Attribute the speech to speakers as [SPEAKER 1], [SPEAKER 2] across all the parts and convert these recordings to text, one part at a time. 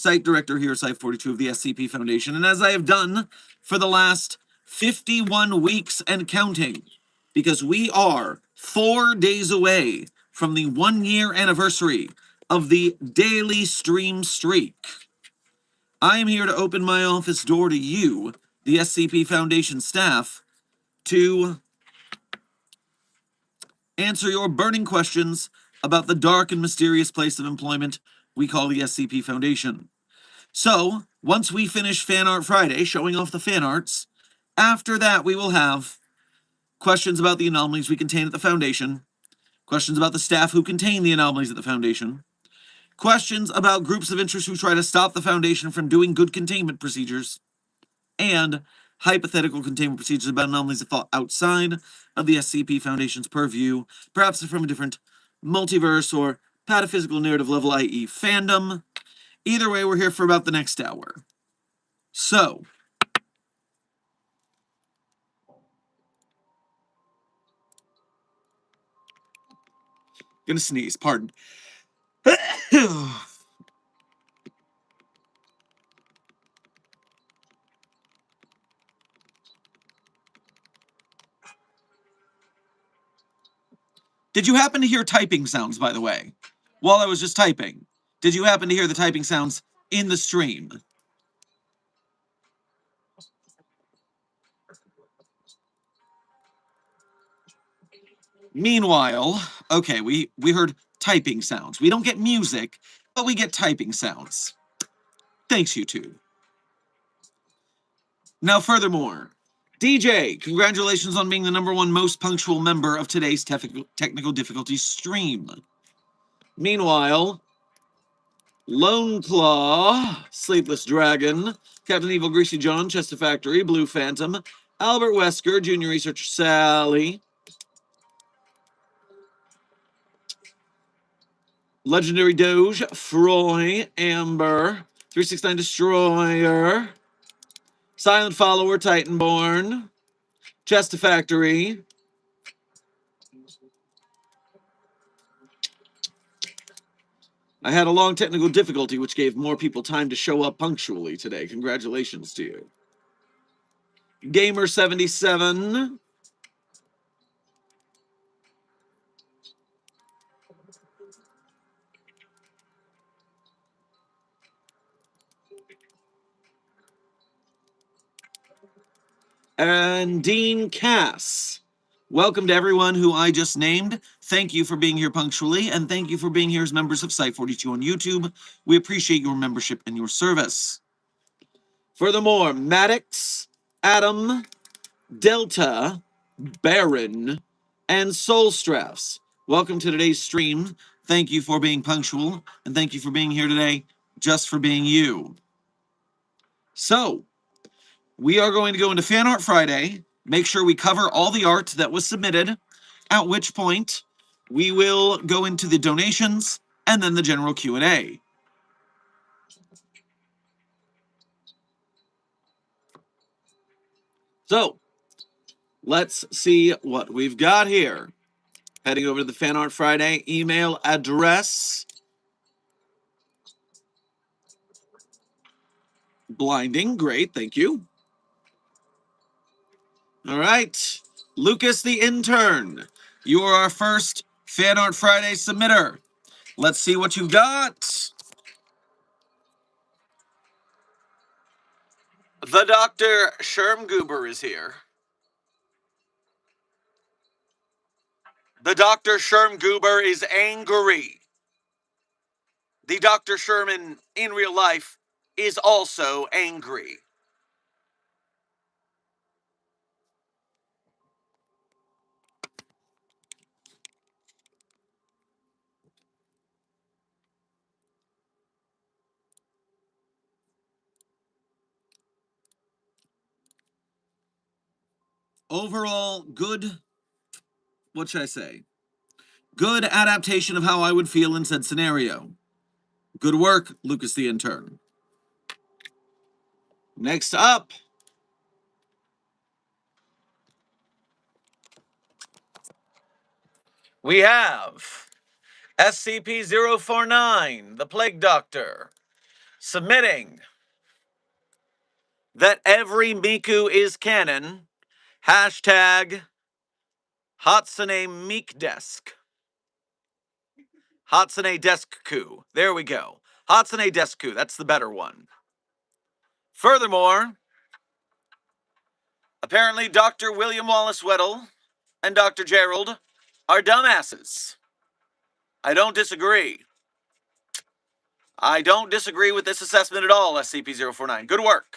[SPEAKER 1] site director here at Site 42 of the SCP Foundation, and as I have done for the last 51 weeks and counting, because we are 4 days away from the 1-year anniversary of the daily stream streak. I am here to open my office door to you, the SCP Foundation staff, to answer your burning questions about the dark and mysterious place of employment we call the SCP Foundation. So, once we finish Fan Art Friday, showing off the fan arts, after that we will have questions about the anomalies we contain at the Foundation, questions about the staff who contain the anomalies at the Foundation, questions about groups of interest who try to stop the Foundation from doing good containment procedures, and hypothetical containment procedures about anomalies that fall outside of the SCP Foundation's purview, perhaps from a different multiverse or pataphysical narrative level, i.e. fandom. Either way, we're here for about the next hour. So, gonna sneeze, pardon. Did you happen to hear typing sounds, by the way? While I was just typing, did you happen to hear the typing sounds in the stream? Meanwhile, okay, we heard typing sounds. We don't get music, but we get typing sounds. Thanks, YouTube. Now, furthermore, DJ, congratulations on being the #1 most punctual member of today's technical difficulties stream. Meanwhile, Lone Claw, Sleepless Dragon, Captain Evil, Greasy John, Chester Factory, Blue Phantom, Albert Wesker, Junior Researcher Sally, Legendary Doge, Froy, Amber, 369 Destroyer, Silent Follower, Titanborn, Chester Factory, I had a long technical difficulty, which gave more people time to show up punctually today. Congratulations to you. Gamer77. And Dean Cass. Welcome to everyone who I just named. Thank you for being here punctually, and thank you for being here as members of Site 42 on YouTube. We appreciate your membership and your service. Furthermore, Maddox, Adam, Delta, Baron, and Soulstraps. Welcome to today's stream. Thank you for being punctual, and thank you for being here today, just for being you. So, we are going to go into Fan Art Friday, make sure we cover all the art that was submitted, at which point we will go into the donations and then the general Q&A. So, let's see what we've got here. Heading over to the Fan Art Friday email address. Blinding, great, thank you. All right, Lucas the intern, you are our first Fan Art Friday submitter. Let's see what you've got. The Dr. Shermgoober is here. The Dr. Shermgoober is angry. The Dr. Sherman in real life is also angry. Overall, good, what should I say? Good adaptation of how I would feel in said scenario. Good work, Lucas the intern. Next up, we have SCP-049, the Plague Doctor. submitting that every Miku is canon. Hashtag Hatsune Meek Desk. Hatsune Desk-ku. There we go. Hatsune Desk-ku. That's the better one. Furthermore, apparently Dr. William Wallace Weddle and Dr. Gerald are dumbasses. I don't disagree. I don't disagree with this assessment at all, SCP-049. Good work.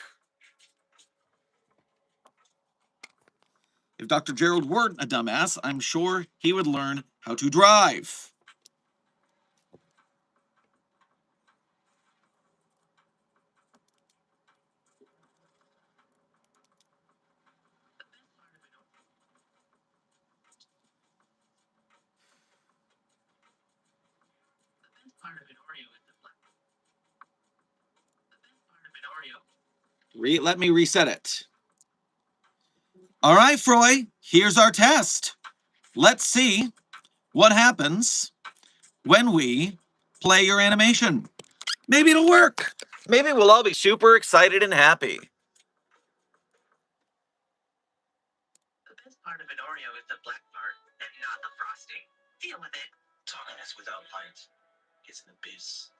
[SPEAKER 1] If Dr. Gerald weren't a dumbass, I'm sure he would learn how to drive. Let me reset it. All right, Froy, here's our test. Let's see what happens when we play your animation. Maybe it'll work. Maybe we'll all be super excited and happy.
[SPEAKER 2] The best part of an Oreo is the black part, and not the frosting. Deal with it. Darkness without light is an abyss,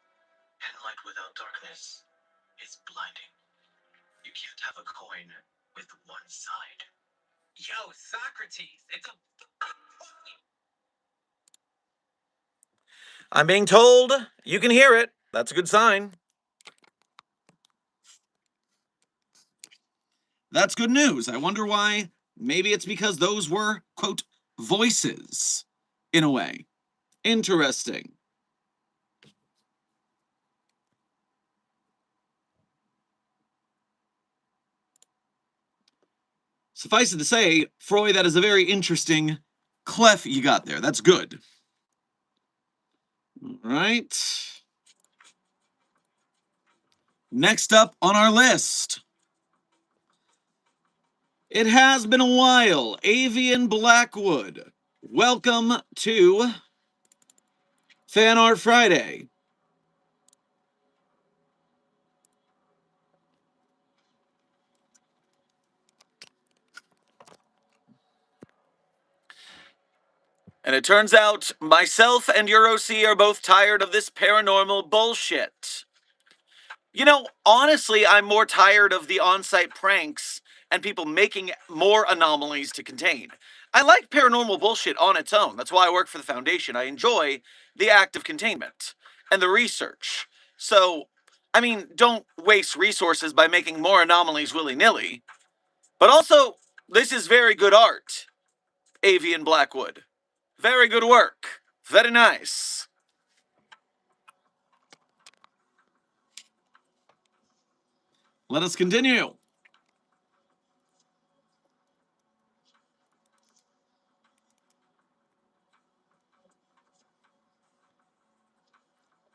[SPEAKER 2] and light without darkness is blinding. You can't have a coin with one side. Yo, Socrates, it's a...
[SPEAKER 1] I'm being told you can hear it. That's a good sign. That's good news. I wonder why. Maybe it's because those were, quote, voices, in a way. Interesting. Suffice it to say, Froy, that is a very interesting clef you got there. That's good. All right. Next up on our list. It has been a while. Avian Blackwood. Welcome to Fanart Friday. And it turns out myself and EuroC are both tired of this paranormal bullshit. You know, honestly, I'm more tired of the on-site pranks and people making more anomalies to contain. I like paranormal bullshit on its own. That's why I work for the Foundation. I enjoy the act of containment and the research. So, I mean, don't waste resources by making more anomalies willy-nilly. But also, this is very good art, Avian Blackwood. Very good work. Very nice. Let us continue.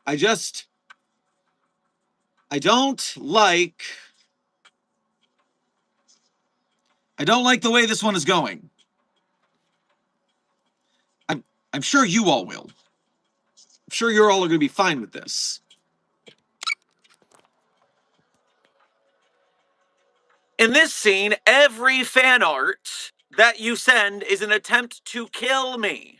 [SPEAKER 1] I don't like the way this one is going. I'm sure you all will. I'm sure you're all going to be fine with this. In this scene, every fan art that you send is an attempt to kill me.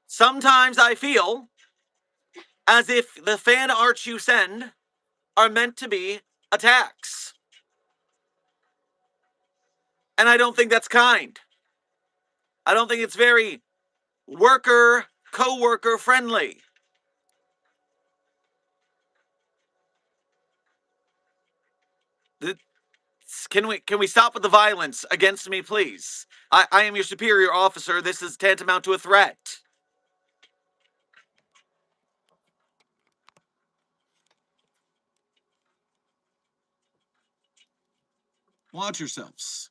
[SPEAKER 1] Sometimes I feel as if the fan art you send are meant to be attacks. And I don't think that's kind. I don't think it's very co-worker friendly. Can we stop with the violence against me, please? I am your superior officer. This is tantamount to a threat. Watch yourselves.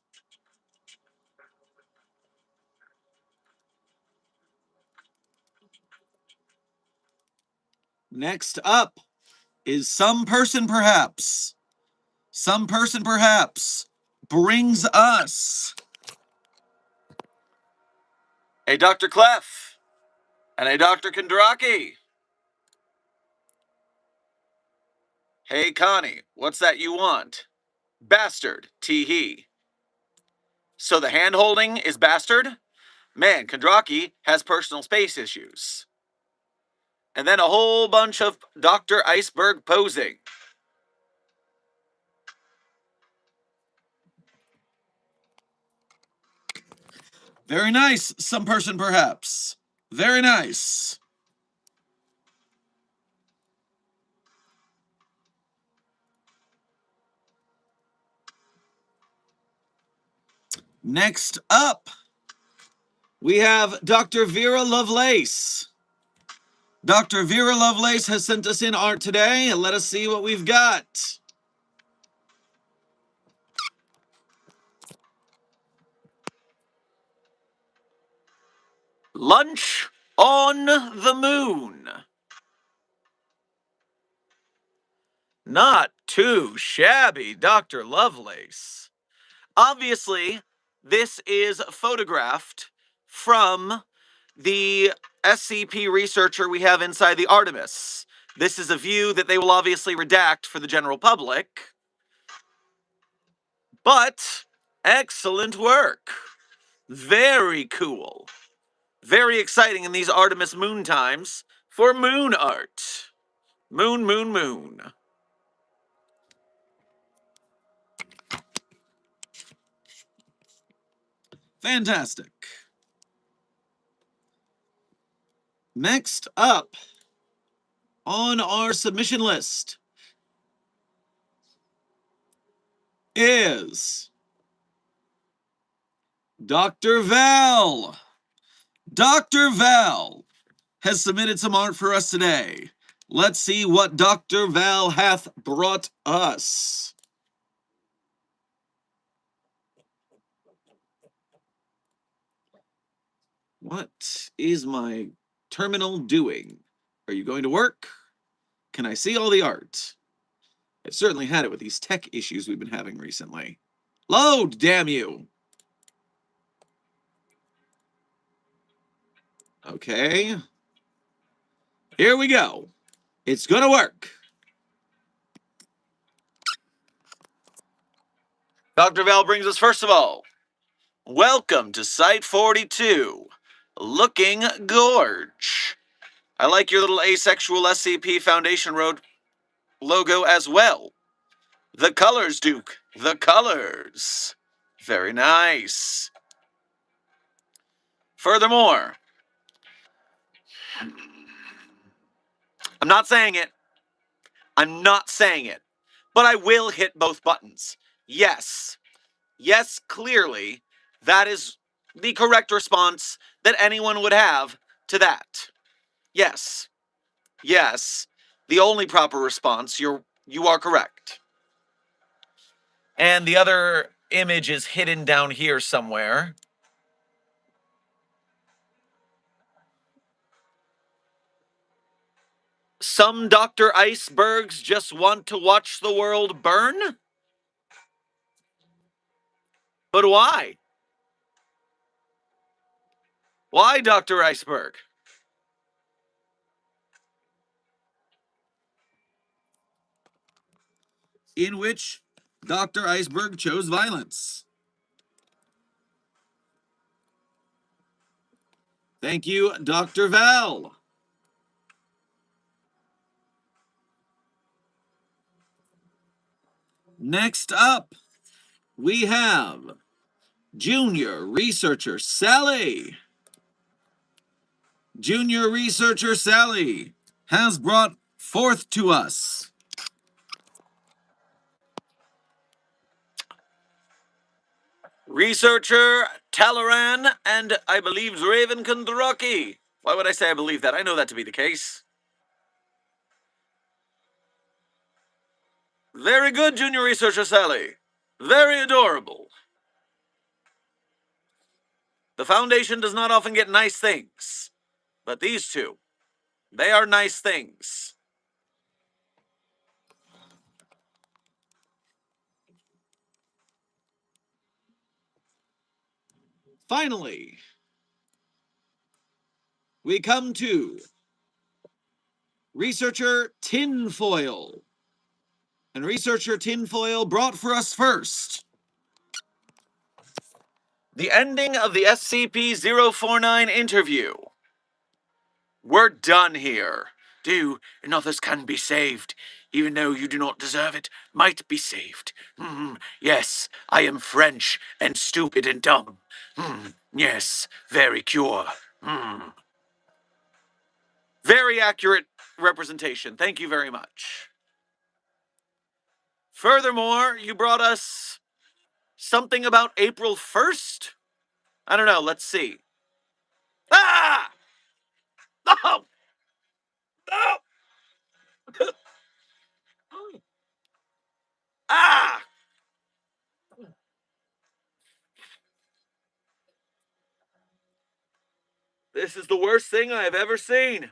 [SPEAKER 1] Next up is some person perhaps brings us a Dr. Clef and a Dr. Kandraki. Hey, Connie, what's that you want? Bastard, tee-hee. So the hand-holding is bastard? Man, Kondraki has personal space issues. And then a whole bunch of Dr. Iceberg posing. Very nice, some person perhaps. Very nice. Next up, we have Dr. Vera Lovelace. Dr. Vera Lovelace has sent us in art today, and let us see what we've got. Lunch on the Moon. Not too shabby, Dr. Lovelace. Obviously, this is photographed from the SCP researcher we have inside the Artemis. This is a view that they will obviously redact for the general public. But excellent work. Very cool. Very exciting in these Artemis moon times for moon art. Moon, moon, moon. Fantastic. Next up on our submission list is Dr. Val. Dr. Val has submitted some art for us today. Let's see what Dr. Val hath brought us. What is my terminal doing? Are you going to work? Can I see all the art? I've certainly had it with these tech issues we've been having recently. Load, damn you! Okay. Here we go. It's gonna work. Dr. Val brings us, first of all, welcome to Site 42, Looking Gorge. I like your little asexual SCP Foundation Road logo as well. The colors, Duke. The colors. Very nice. Furthermore, I'm not saying it. I'm not saying it. But I will hit both buttons. Yes. Yes, clearly, that is the correct response that anyone would have to that. Yes. Yes. The only proper response. You are correct. And the other image is hidden down here somewhere. Some Dr. Icebergs just want to watch the world burn? But why? Why, Dr. Iceberg? In which Dr. Iceberg chose violence. Thank you, Dr. Val. Next up, we have Junior Researcher Sally. Junior Researcher Sally has brought forth to us Researcher Talaran and I believe Raven Kondraki. Why would I say I believe that? I know that to be the case. Very good, Junior Researcher Sally. Very adorable. The Foundation does not often get nice things, but these two, they are nice things. Finally, we come to Researcher Tinfoil. And researcher Tinfoil brought for us first the ending of the SCP-049 interview. We're done here. Do, and others can be saved, even though you do not deserve it, might be saved. Yes, I am French and stupid and dumb. Yes, very cure. Very accurate representation. Thank you very much. Furthermore, you brought us something about April 1st? I don't know, let's see. Ah! No! No! Ah! This is the worst thing I have ever seen.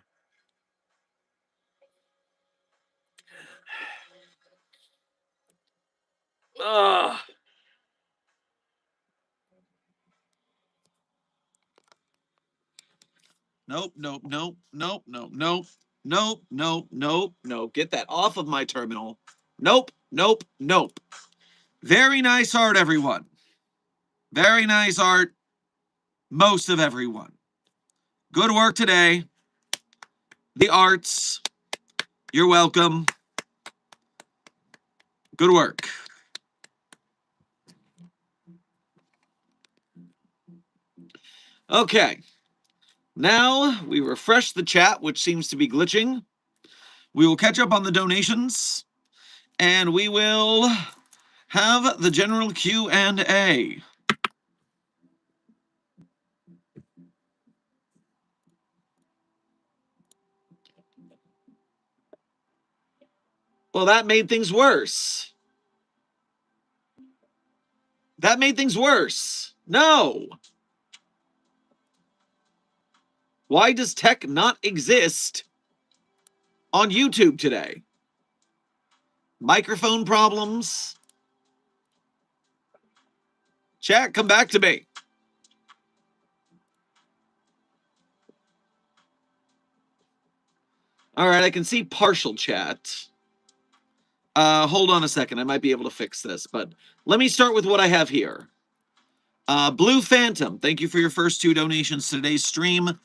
[SPEAKER 1] Ugh. Nope, nope, nope, nope, nope, nope, nope, nope, nope, nope. Get that off of my terminal. Nope, nope, nope. Very nice art, everyone. Very nice art, most of everyone. Good work today. The arts. You're welcome. Good work. Okay. Now we refresh the chat, which seems to be glitching. We will catch up on the donations, and we will have the general Q&A. Well, that made things worse. That made things worse. No. Why does tech not exist on YouTube today? Microphone problems? Chat, come back to me. All right, I can see partial chat. Hold on a second. I might be able to fix this, but let me start with what I have here. Blue Phantom, thank you for your first 2 donations to today's stream,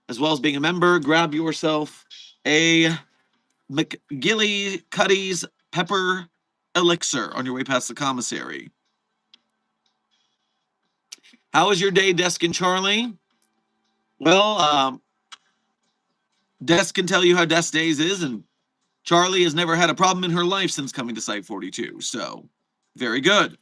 [SPEAKER 1] as well as being a member. Grab yourself a McGillicuddy's Pepper Elixir on your way past the commissary. How was your day, Desk and Charlie? Well, Desk can tell you how Desk Days is, and Charlie has never had a problem in her life since coming to Site 42, so very good.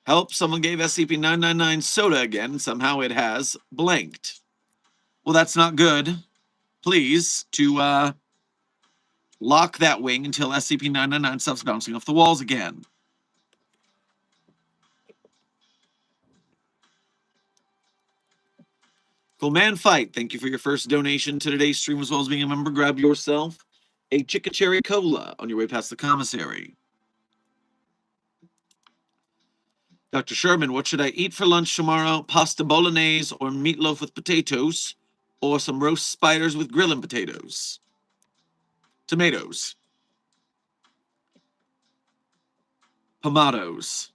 [SPEAKER 1] Help, someone gave SCP-999 soda again. Somehow it has blanked. Well, that's not good. Please, to lock that wing until SCP-999 stops bouncing off the walls again. Cool Man Fight, thank you for your first donation to today's stream, as well as being a member. Grab yourself a Chicka Cherry Cola on your way past the commissary. Dr. Sherman, what should I eat for lunch tomorrow? Pasta bolognese or meatloaf with potatoes, or some roast spiders with grilling potatoes? Tomatoes. Tomatoes.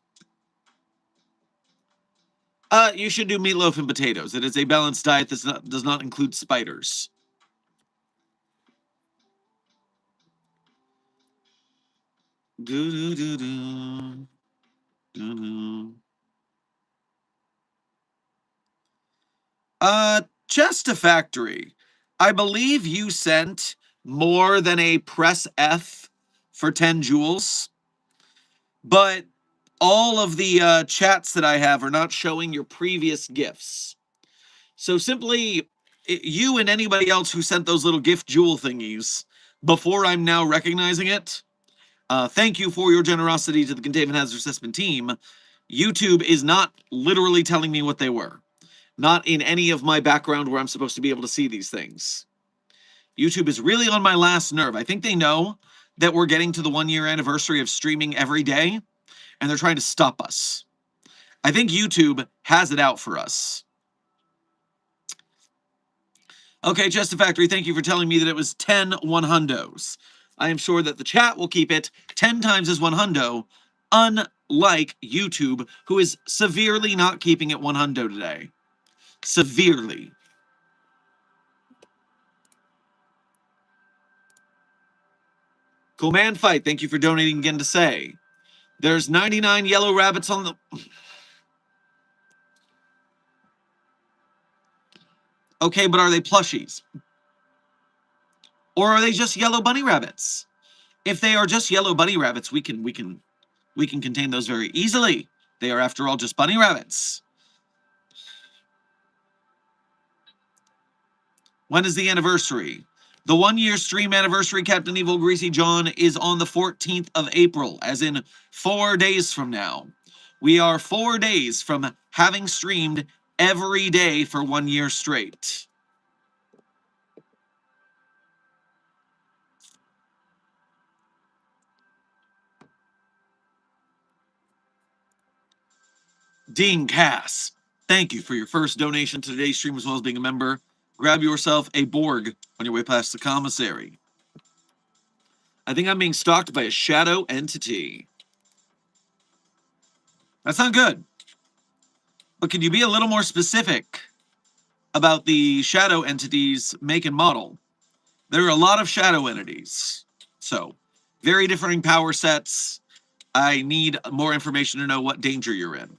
[SPEAKER 1] You should do meatloaf and potatoes. It is a balanced diet that does not include spiders. Do-do-do-do. Do-do. Chesta Factory. I believe you sent more than a press F for 10 jewels, but all of the chats that I have are not showing your previous gifts. So simply, you and anybody else who sent those little gift jewel thingies before I'm now recognizing it, thank you for your generosity to the Containment Hazard Assessment team. YouTube is not literally telling me what they were. Not in any of my background where I'm supposed to be able to see these things. YouTube is really on my last nerve. I think they know that we're getting to the 1-year anniversary of streaming every day, and they're trying to stop us. I think YouTube has it out for us. Okay, Chester Factory, thank you for telling me that it was 10 100s. I am sure that the chat will keep it 10 times as 100, unlike YouTube, who is severely not keeping it 100 today. Severely. Cool Man Fight, thank you for donating again to say. There's 99 yellow rabbits on the... Okay, but are they plushies? Or are they just yellow bunny rabbits? If they are just yellow bunny rabbits, we can contain those very easily. They are, after all, just bunny rabbits. When is the anniversary? The 1-year stream anniversary, Captain Evil Greasy John, is on the 14th of April, as in 4 days from now. We are 4 days from having streamed every day for 1 year straight. Dean Cass, thank you for your first donation to today's stream, as well as being a member. Grab yourself a Borg on your way past the commissary. I think I'm being stalked by a shadow entity. That's not good. But could you be a little more specific about the shadow entity's make and model? There are a lot of shadow entities. So, very differing power sets. I need more information to know what danger you're in.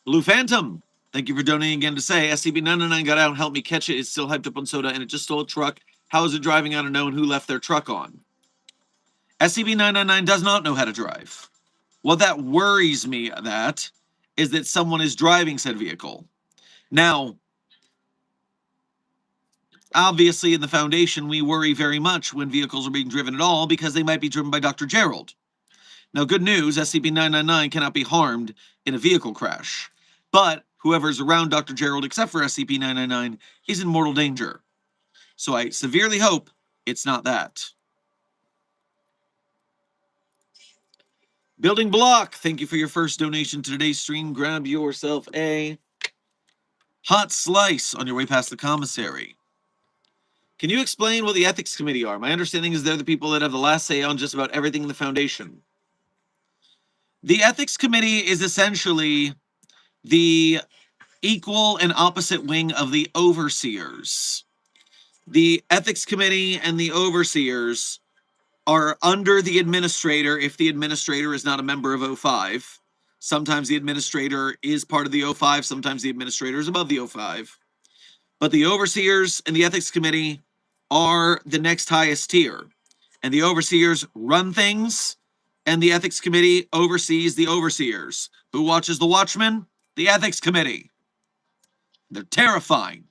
[SPEAKER 1] Blue Phantom, thank you for donating again to say, SCB999 got out and helped me catch it. It's still hyped up on soda, and it just stole a truck. How is it driving? I don't know, and who left their truck on? SCB999 does not know how to drive. What that worries me is that someone is driving said vehicle. Now, obviously in the Foundation, we worry very much when vehicles are being driven at all because they might be driven by Dr. Gerald. Now, good news, SCP-999 cannot be harmed in a vehicle crash. But whoever's around Dr. Gerald, except for SCP-999, is in mortal danger. So I severely hope it's not that. Building Block, thank you for your first donation to today's stream. Grab yourself a hot slice on your way past the commissary. Can you explain what the ethics committee are? My understanding is they're the people that have the last say on just about everything in the Foundation. The ethics committee is essentially the equal and opposite wing of the overseers. The ethics committee and the overseers are under the administrator if the administrator is not a member of O5. Sometimes the administrator is part of the O5, sometimes the administrator is above the O5. But the overseers and the ethics committee are the next highest tier. And the overseers run things, and the ethics committee oversees the overseers. Who watches the watchmen? The ethics committee. They're terrifying.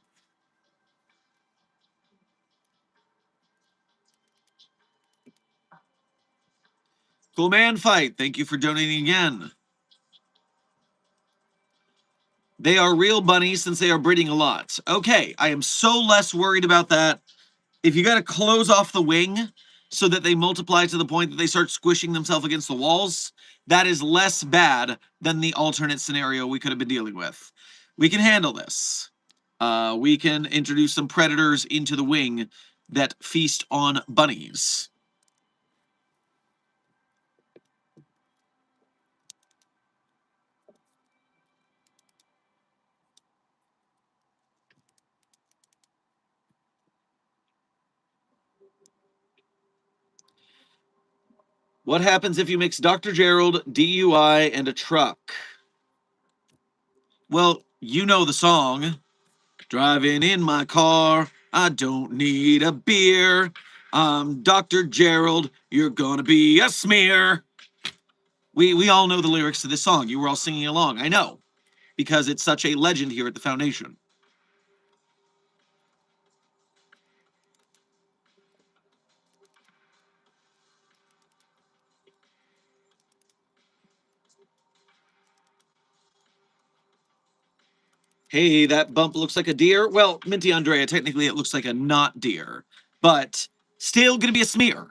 [SPEAKER 1] Cool Man Fight, thank you for donating again. They are real bunnies since they are breeding a lot. Okay, I am so less worried about that. If you got to close off the wing so that they multiply to the point that they start squishing themselves against the walls, that is less bad than the alternate scenario we could have been dealing with. We can handle this. We can introduce some predators into the wing that feast on bunnies. What happens if you mix Dr. Gerald, DUI, and a truck? Well, you know the song. Driving in my car, I don't need a beer. I'm Dr. Gerald, you're gonna be a smear. We all know the lyrics to this song. You were all singing along. I know, because it's such a legend here at the Foundation. Hey, that bump looks like a deer. Well, Minty Andrea, technically it looks like a not deer, but still gonna be a smear.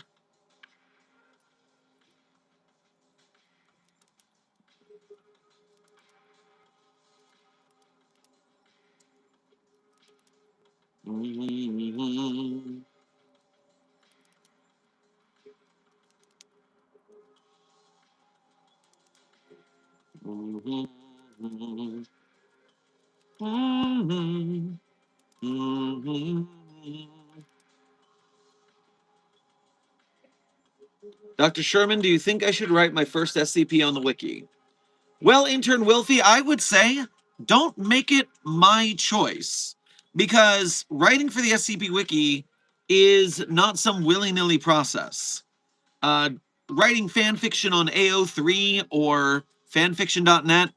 [SPEAKER 1] Dr. Sherman, do you think I should write my first SCP on the wiki? Well, intern Wilfie, I would say don't make it my choice, because writing for the SCP Wiki is not some willy-nilly process. Uh, Writing fan fiction on AO3 or fanfiction.net,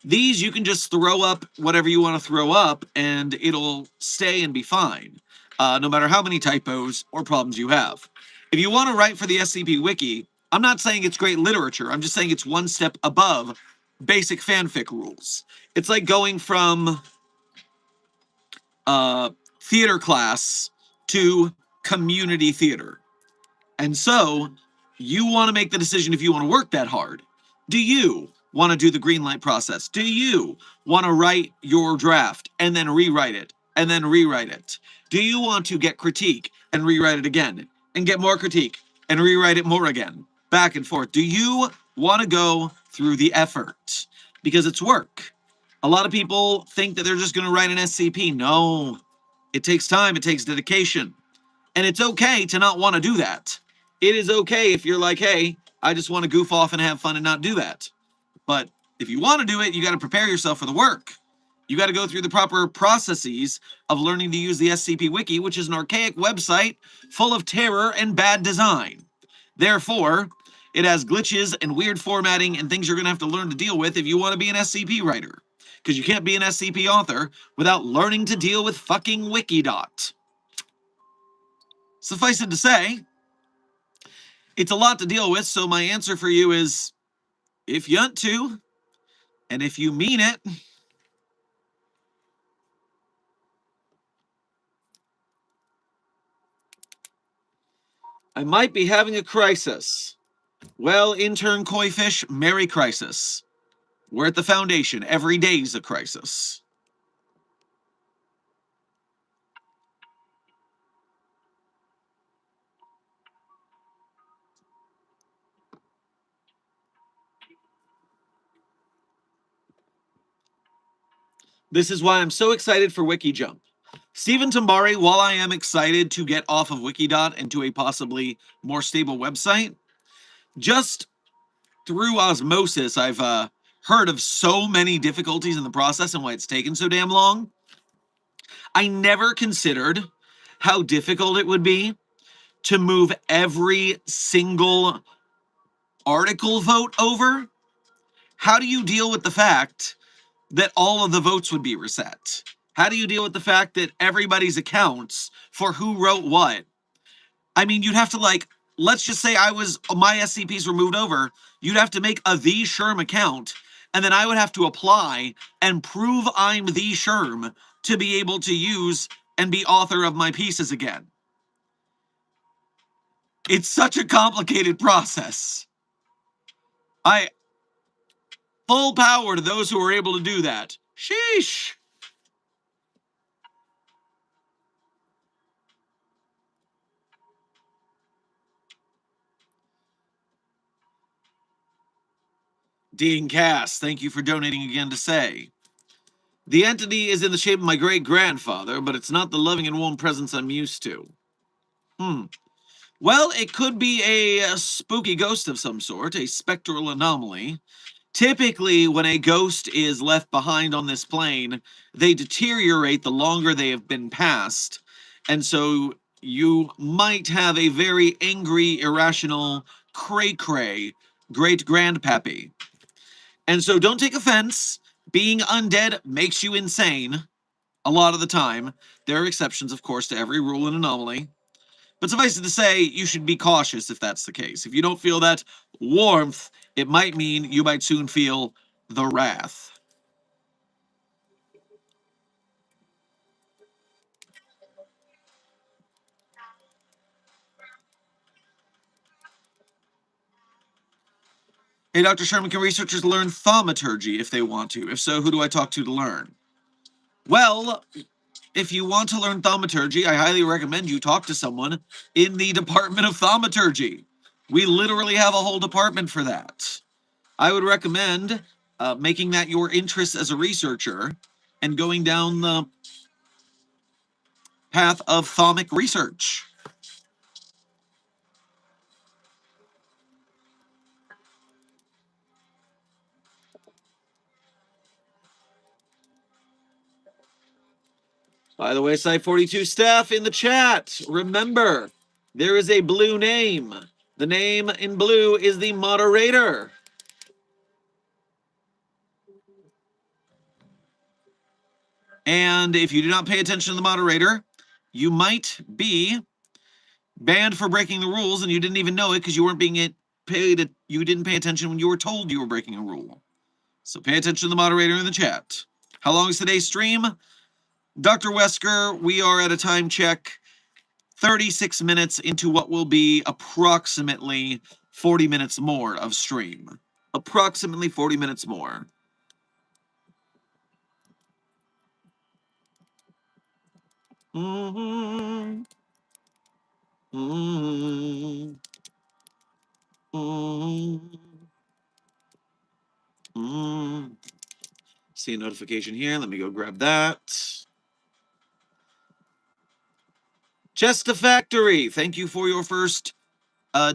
[SPEAKER 1] these you can just throw up whatever you want to throw up and it'll stay and be fine, no matter how many typos or problems you have. If you want to write for the SCP Wiki, I'm not saying it's great literature, I'm just saying it's one step above basic fanfic rules. It's like going from theater class to community theater. And so you want to make the decision if you want to work that hard. Do you want to do the green light process? Do you want to write your draft and then rewrite it and then rewrite it? Do you want to get critique and rewrite it again and get more critique and rewrite it more again? Back and forth. Do you want to go through the effort? Because it's work. A lot of people think that they're just going to write an SCP. No, it takes time, it takes dedication. And it's okay to not want to do that. It is okay if you're like, hey, I just want to goof off and have fun and not do that. But if you want to do it, you got to prepare yourself for the work. You got to go through the proper processes of learning to use the SCP Wiki, which is an archaic website full of terror and bad design. Therefore, it has glitches and weird formatting and things you're going to have to learn to deal with if you want to be an SCP writer. Because you can't be an SCP author without learning to deal with fucking Wikidot. Suffice it to say, it's a lot to deal with, so my answer for you is, if you want to, and if you mean it. I might be having a crisis. Well, intern Koi-Fish, Merry Crisis. We're at the Foundation. Every day's a crisis. This is why I'm so excited for WikiJump. Stephen Tambari, while I am excited to get off of Wikidot and to a possibly more stable website, just through osmosis, I've heard of so many difficulties in the process and why it's taken so damn long. I never considered how difficult it would be to move every single article vote over. How do you deal with the fact that all of the votes would be reset? How do you deal with the fact that everybody's accounts for who wrote what? I mean, you'd have to, like, let's just say my SCPs were moved over. You'd have to make a The Sherm account, and then I would have to apply and prove I'm The Sherm to be able to use and be author of my pieces again. It's such a complicated process. Full power to those who are able to do that. Sheesh. Dean Cass, thank you for donating again to say, the entity is in the shape of my great-grandfather, but it's not the loving and warm presence I'm used to. Well, it could be a spooky ghost of some sort, a spectral anomaly. Typically, when a ghost is left behind on this plane, they deteriorate the longer they have been passed. And so you might have a very angry, irrational, cray-cray great-grandpappy. And so don't take offense. Being undead makes you insane a lot of the time. There are exceptions, of course, to every rule and anomaly. But suffice it to say, you should be cautious if that's the case. If you don't feel that warmth, it might mean you might soon feel the wrath. Hey, Dr. Sherman, can researchers learn thaumaturgy if they want to? If so, who do I talk to learn? Well, if you want to learn thaumaturgy, I highly recommend you talk to someone in the Department of Thaumaturgy. We literally have a whole department for that. I would recommend making that your interest as a researcher and going down the path of thaumic research. By the way, Site 42 staff in the chat, remember, there is a blue name. The name in blue is the moderator. And if you do not pay attention to the moderator, you might be banned for breaking the rules, and you didn't even know it because you weren't being paid. You didn't pay attention when you were told you were breaking a rule. So pay attention to the moderator in the chat. How long is today's stream? Dr. Wesker, we are at a time check 36 minutes into what will be approximately 40 minutes more of stream. Approximately 40 minutes more. Mm-hmm. Mm-hmm. Mm-hmm. Mm-hmm. See a notification here. Let me go grab that. Chesta Factory, thank you for your first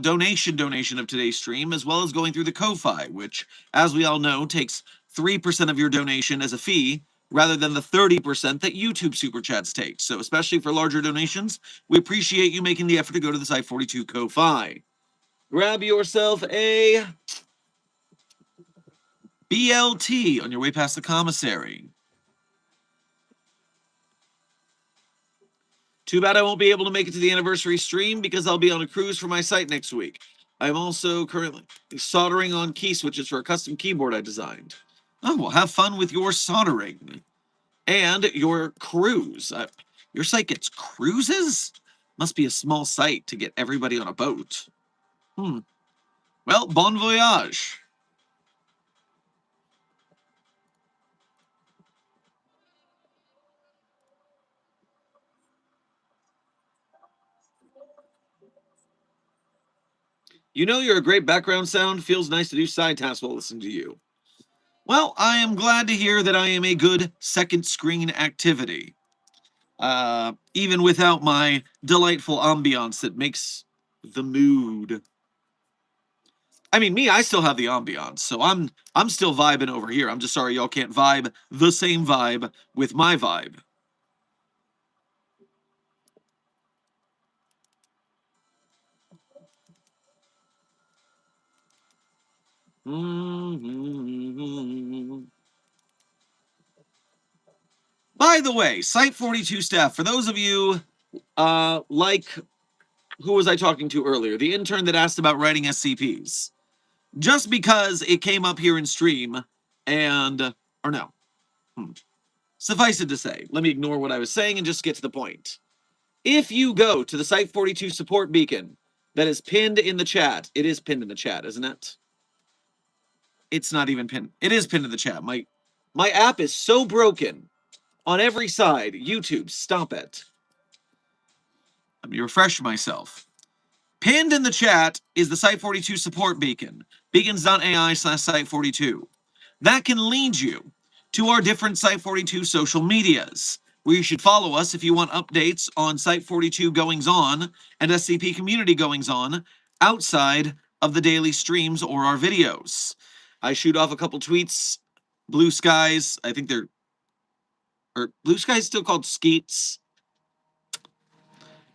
[SPEAKER 1] donation of today's stream, as well as going through the Ko-Fi, which, as we all know, takes 3% of your donation as a fee, rather than the 30% that YouTube Super Chats take. So especially for larger donations, we appreciate you making the effort to go to the Site 42 Ko-Fi. Grab yourself a BLT on your way past the commissary. Too bad I won't be able to make it to the anniversary stream because I'll be on a cruise for my site next week. I'm also currently soldering on key switches for a custom keyboard I designed. Oh, well, have fun with your soldering. And your cruise. Your site gets cruises? Must be a small site to get everybody on a boat. Well, bon voyage. You know you're a great background sound. Feels nice to do side tasks while listening to you. Well, I am glad to hear that I am a good second screen activity. Even without my delightful ambiance that makes the mood. I mean, me, I still have the ambiance, so I'm still vibing over here. I'm just sorry y'all can't vibe the same vibe with my vibe. By the way, Site 42 staff, for those of you like who was I talking to earlier? The intern that asked about writing SCPs. Just because it came up here in stream and or no. Suffice it to say, let me ignore what I was saying and just get to the point. If you go to the Site 42 support beacon that is pinned in the chat, it is pinned in the chat, isn't it? It's not even pinned. It is pinned in the chat. My app is so broken on every side. YouTube, stop it. Let me refresh myself. Pinned in the chat is the Site 42 support beacon, beacons.ai/Site42. That can lead you to our different Site 42 social medias, where you should follow us if you want updates on Site 42 goings on and SCP community goings on outside of the daily streams or our videos. I shoot off a couple tweets, Blue Skies, I think they're, or Blue Skies still called Skeets,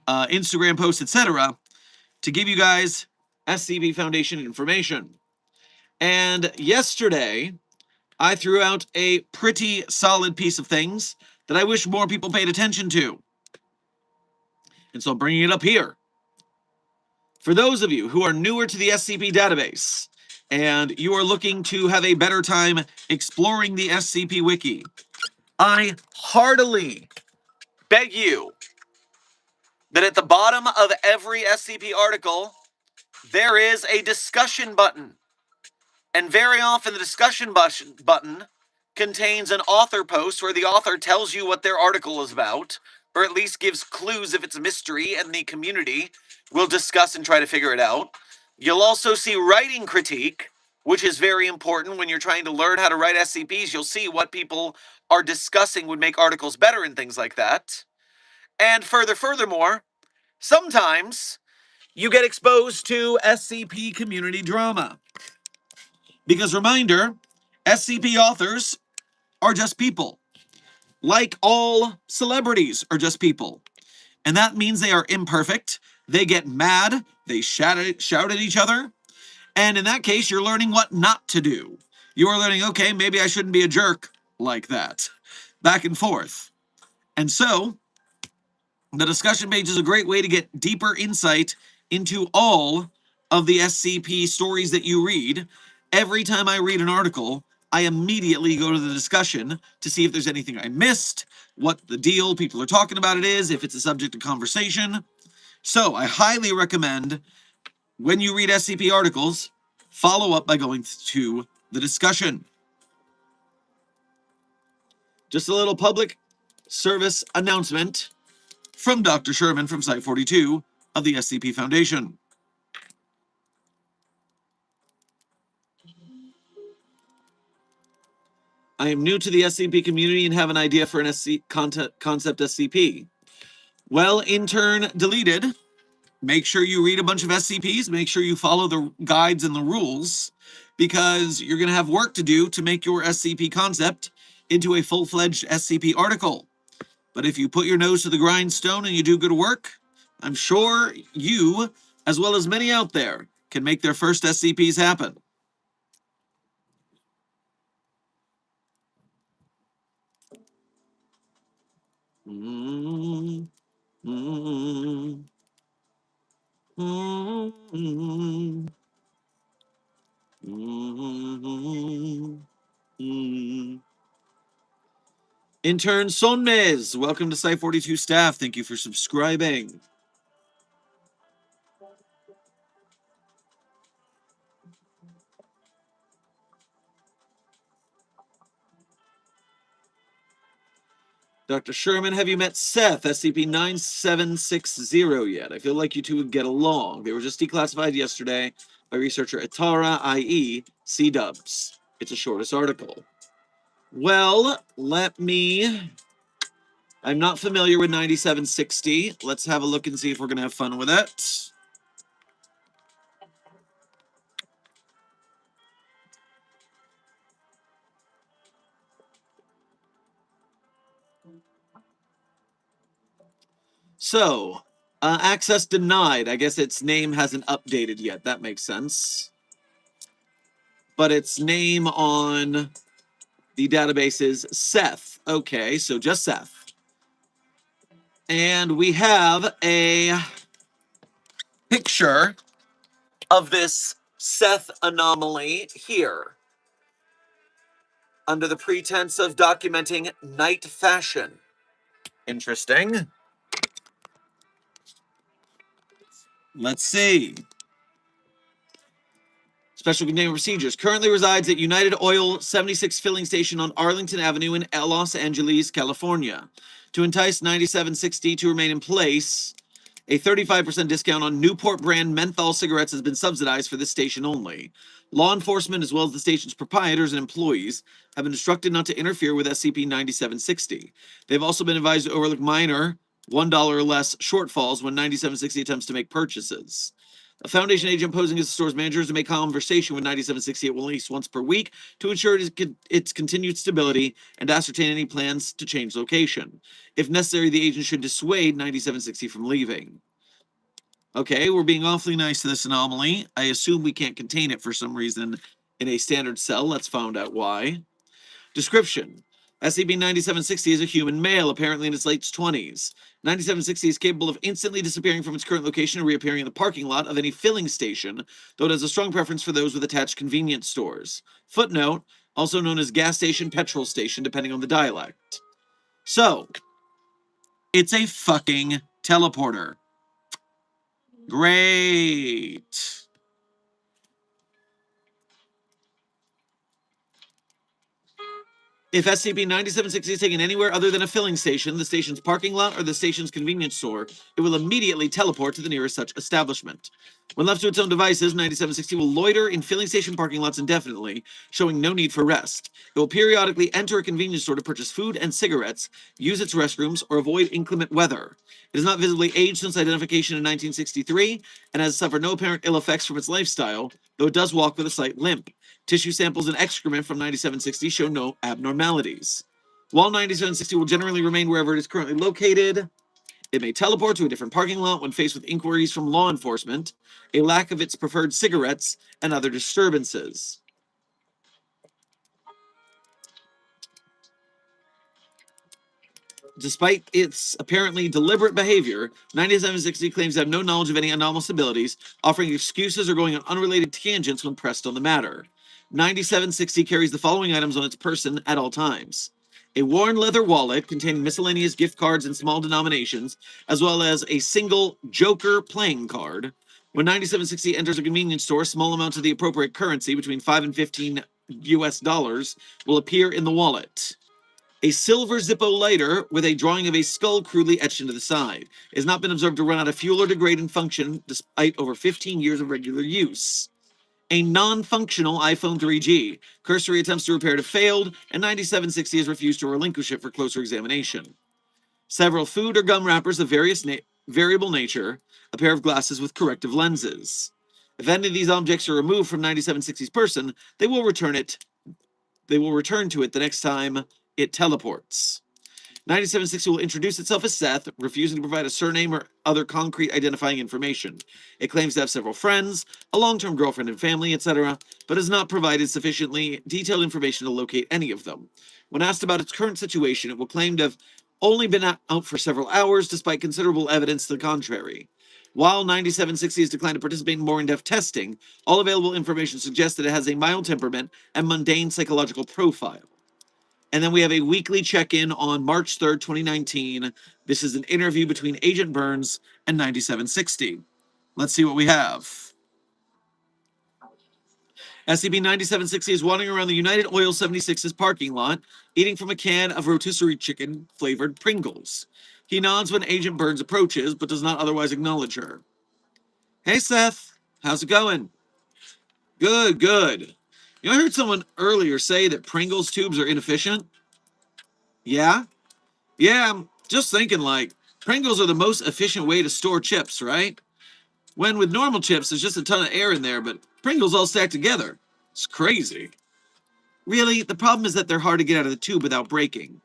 [SPEAKER 1] Instagram posts, etc., to give you guys SCP Foundation information. And yesterday, I threw out a pretty solid piece of things that I wish more people paid attention to. And so I'm bringing it up here. For those of you who are newer to the SCP database, and you are looking to have a better time exploring the SCP Wiki, I heartily beg you that at the bottom of every SCP article, there is a discussion button. And very often the discussion button contains an author post where the author tells you what their article is about, or at least gives clues if it's a mystery, and the community will discuss and try to figure it out. You'll also see writing critique, which is very important when you're trying to learn how to write SCPs. You'll see what people are discussing would make articles better and things like that. And furthermore, sometimes you get exposed to SCP community drama. Because reminder, SCP authors are just people. Like all celebrities are just people. And that means they are imperfect. They get mad. They shout at each other. And in that case, you're learning what not to do. You are learning, okay, maybe I shouldn't be a jerk like that. Back and forth. And so, the discussion page is a great way to get deeper insight into all of the SCP stories that you read. Every time I read an article, I immediately go to the discussion to see if there's anything I missed, what the deal people are talking about it is, if it's a subject of conversation. So I highly recommend when you read SCP articles, follow up by going to the discussion. Just a little public service announcement from Dr. Sherman from Site 42 of the SCP Foundation. I am new to the SCP community and have an idea for an concept SCP. Well, intern deleted. Make sure you read a bunch of SCPs. Make sure you follow the guides and the rules, because you're going to have work to do to make your SCP concept into a full-fledged SCP article. But if you put your nose to the grindstone and you do good work, I'm sure you, as well as many out there, can make their first SCPs happen. Mm-hmm. Mm-hmm. Mm-hmm. Mm-hmm. Intern Sonmez, welcome to Site 42 staff. Thank you for subscribing. Dr. Sherman, have you met Seth, SCP-9760 yet? I feel like you two would get along. They were just declassified yesterday by researcher Atara, i.e. C-dubs. It's a shortest article. Well, I'm not familiar with 9760. Let's have a look and see if we're going to have fun with it. So, access denied. I guess its name hasn't updated yet. That makes sense. But its name on the database is Seth. Okay, so just Seth. And we have a picture of this Seth anomaly here, under the pretense of documenting night fashion. Interesting. Let's see. Special containment procedures. Currently resides at United Oil 76 filling station on Arlington Avenue in Los Angeles, California. To entice 9760 to remain in place, a 35% discount on Newport brand menthol cigarettes has been subsidized for this station only. Law enforcement, as well as the station's proprietors and employees, have been instructed not to interfere with SCP-9760. They've also been advised to overlook minor $1 or less shortfalls when 9760 attempts to make purchases. A Foundation agent posing as the store's manager is to make conversation with 9760 at least once per week to ensure its continued stability and ascertain any plans to change location. If necessary, the agent should dissuade 9760 from leaving. Okay, we're being awfully nice to this anomaly. I assume we can't contain it for some reason in a standard cell. Let's find out why. Description. SCP-9760 is a human male, apparently in its late 20s. 9760 is capable of instantly disappearing from its current location and reappearing in the parking lot of any filling station, though it has a strong preference for those with attached convenience stores. Footnote, also known as gas station, petrol station, depending on the dialect. So, it's a fucking teleporter. Great. If SCP-9760 is taken anywhere other than a filling station, the station's parking lot, or the station's convenience store, it will immediately teleport to the nearest such establishment. When left to its own devices, 9760 will loiter in filling station parking lots indefinitely, showing no need for rest. It will periodically enter a convenience store to purchase food and cigarettes, use its restrooms, or avoid inclement weather. It has not visibly aged since identification in 1963, and has suffered no apparent ill effects from its lifestyle, though it does walk with a slight limp. Tissue samples and excrement from 9760 show no abnormalities. While 9760 will generally remain wherever it is currently located, it may teleport to a different parking lot when faced with inquiries from law enforcement, a lack of its preferred cigarettes, and other disturbances. Despite its apparently deliberate behavior, 9760 claims to have no knowledge of any anomalous abilities, offering excuses or going on unrelated tangents when pressed on the matter. 9760 carries the following items on its person at all times: a worn leather wallet containing miscellaneous gift cards in small denominations, as well as a single Joker playing card. When 9760 enters a convenience store, small amounts of the appropriate currency, between 5 and 15 US dollars, will appear in the wallet. A silver Zippo lighter with a drawing of a skull crudely etched into the side. It has not been observed to run out of fuel or degrade in function despite over 15 years of regular use. A non-functional iPhone 3G. Cursory attempts to repair it have failed, and 9760 has refused to relinquish it for closer examination. Several food or gum wrappers of variable nature. A pair of glasses with corrective lenses. If any of these objects are removed from 9760's person, they will return to it the next time it teleports. 9760 will introduce itself as Seth, refusing to provide a surname or other concrete identifying information. It claims to have several friends, a long-term girlfriend and family, etc., but has not provided sufficiently detailed information to locate any of them. When asked about its current situation, it will claim to have only been out for several hours, despite considerable evidence to the contrary. While 9760 has declined to participate in more in-depth testing, all available information suggests that it has a mild temperament and mundane psychological profile. And then we have a weekly check-in on March 3rd, 2019. This is an interview between Agent Burns and 9760. Let's see what we have. SCP-9760 is wandering around the United Oil 76's parking lot, eating from a can of rotisserie chicken-flavored Pringles. He nods when Agent Burns approaches, but does not otherwise acknowledge her. Hey, Seth. How's it going? Good, good. I heard someone earlier say that Pringles tubes are inefficient. Yeah? Yeah, I'm just thinking, like, Pringles are the most efficient way to store chips, right? When with normal chips, there's just a ton of air in there, but Pringles all stacked together. It's crazy. Really, the problem is that they're hard to get out of the tube without breaking.